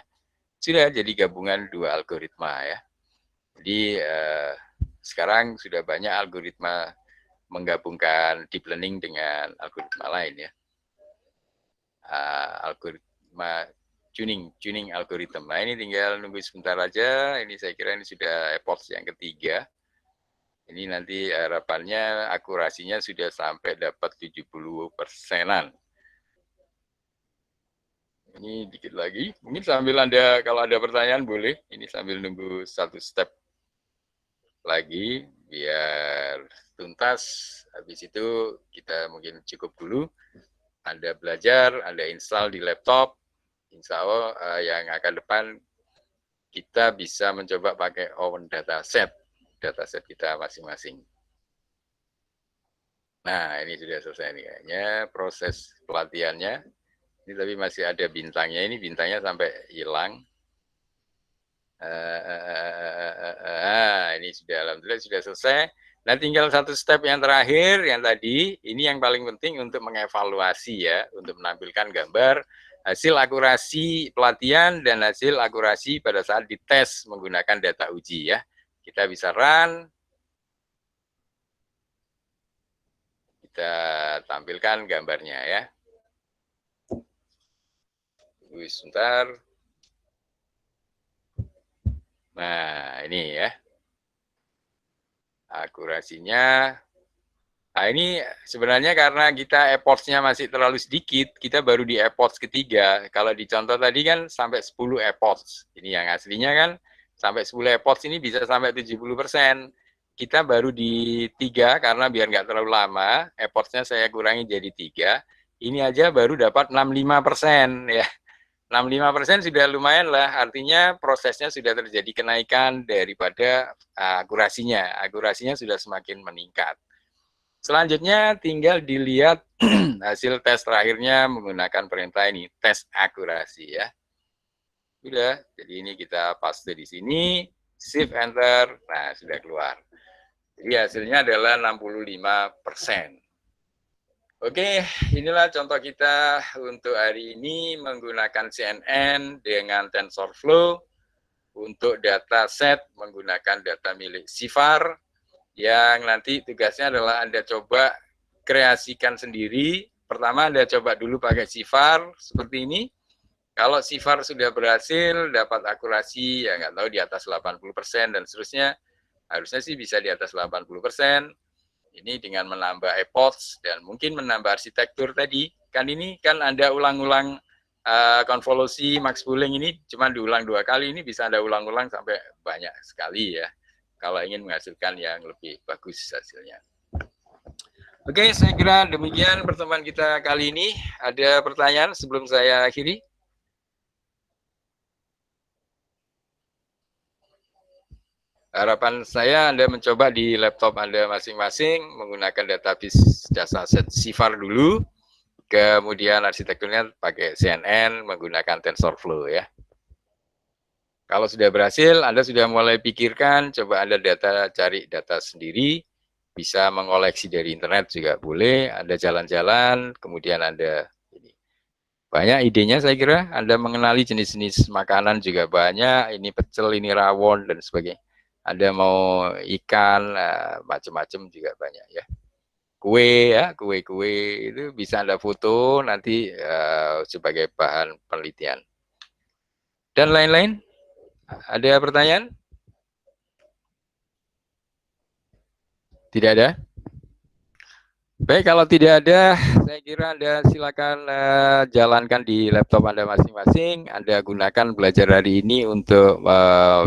Sudah jadi gabungan dua algoritma ya. Jadi sekarang sudah banyak algoritma menggabungkan deep learning dengan algoritma lain ya. Algoritma tuning algoritma. Nah, ini tinggal nunggu sebentar aja. Ini saya kira ini sudah epoch yang ketiga. Ini nanti harapannya akurasinya sudah sampai dapat 70%-an. Ini dikit lagi. Mungkin sambil Anda, kalau ada pertanyaan boleh. Ini sambil nunggu satu step lagi biar tuntas. Habis itu kita mungkin cukup dulu. Anda belajar, Anda install di laptop. Insya Allah yang akan depan kita bisa mencoba pakai own dataset kita masing-masing. Nah, ini sudah selesai nih kayaknya proses pelatihannya. Ini tapi masih ada bintangnya, ini bintangnya sampai hilang. Ini sudah alhamdulillah sudah selesai. Nah, tinggal satu step yang terakhir yang tadi, ini yang paling penting untuk mengevaluasi ya, untuk menampilkan gambar hasil akurasi pelatihan dan hasil akurasi pada saat dites menggunakan data uji ya. Kita bisa run, kita tampilkan gambarnya ya. Tunggu sebentar. Nah, ini ya. Akurasinya. Nah, ini sebenarnya karena kita epoch-nya masih terlalu sedikit, kita baru di epoch ketiga. Kalau di contoh tadi kan sampai 10 epoch. Ini yang aslinya kan sampai 10 epoch ini bisa sampai 70%. Kita baru di 3 karena biar nggak terlalu lama, epoch-nya saya kurangi jadi 3. Ini aja baru dapat 65% ya. 65% sudah lumayan lah, artinya prosesnya sudah terjadi kenaikan daripada akurasinya. Akurasinya sudah semakin meningkat. Selanjutnya tinggal dilihat hasil tes terakhirnya menggunakan perintah ini, tes akurasi ya. Sudah, jadi ini kita paste di sini, shift enter, nah sudah keluar. Jadi hasilnya adalah 65%. Oke, inilah contoh kita untuk hari ini menggunakan CNN dengan TensorFlow untuk dataset menggunakan data milik Cifar yang nanti tugasnya adalah Anda coba kreasikan sendiri. Pertama Anda coba dulu pakai Cifar seperti ini. Kalau Cifar sudah berhasil dapat akurasi ya nggak tahu di atas 80% dan seterusnya, harusnya sih bisa di atas 80%. Ini dengan menambah epoch dan mungkin menambah arsitektur tadi. Kan ini kan Anda ulang-ulang konvolusi max pooling ini cuma diulang 2 kali, ini bisa Anda ulang-ulang sampai banyak sekali ya. Kalau ingin menghasilkan yang lebih bagus hasilnya. Oke, saya kira demikian pertemuan kita kali ini. Ada pertanyaan sebelum saya akhiri? Harapan saya Anda mencoba di laptop Anda masing-masing menggunakan database dataset Cifar dulu, kemudian arsitekturnya pakai CNN menggunakan TensorFlow ya. Kalau sudah berhasil, Anda sudah mulai pikirkan, coba Anda cari data sendiri, bisa mengoleksi dari internet juga boleh, Anda jalan-jalan, kemudian Anda banyak idenya saya kira, Anda mengenali jenis-jenis makanan juga banyak, ini pecel, ini rawon dan sebagainya. Ada mau ikan, macam-macam juga banyak ya. Kue ya, kue-kue itu bisa Anda foto nanti sebagai bahan penelitian. Dan lain-lain. Ada pertanyaan? Tidak ada? Baik, kalau tidak ada, saya kira Anda silakan jalankan di laptop Anda masing-masing. Anda gunakan belajar hari ini untuk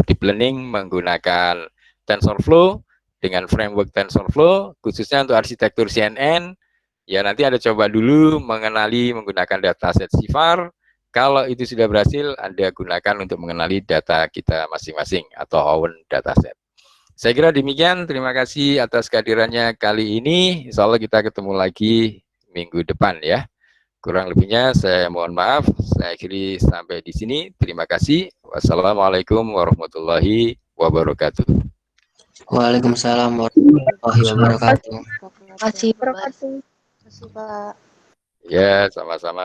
deep learning menggunakan TensorFlow dengan framework TensorFlow, khususnya untuk arsitektur CNN. Ya, nanti Anda coba dulu mengenali menggunakan dataset Cifar. Kalau itu sudah berhasil, Anda gunakan untuk mengenali data kita masing-masing atau own dataset. Saya kira demikian, terima kasih atas kehadirannya kali ini. Insya Allah kita ketemu lagi minggu depan ya. Kurang lebihnya saya mohon maaf. Saya akhiri sampai di sini. Terima kasih. Wassalamualaikum warahmatullahi wabarakatuh. Waalaikumsalam warahmatullahi wabarakatuh. Terima kasih. kasih Pak. Ya, sama-sama.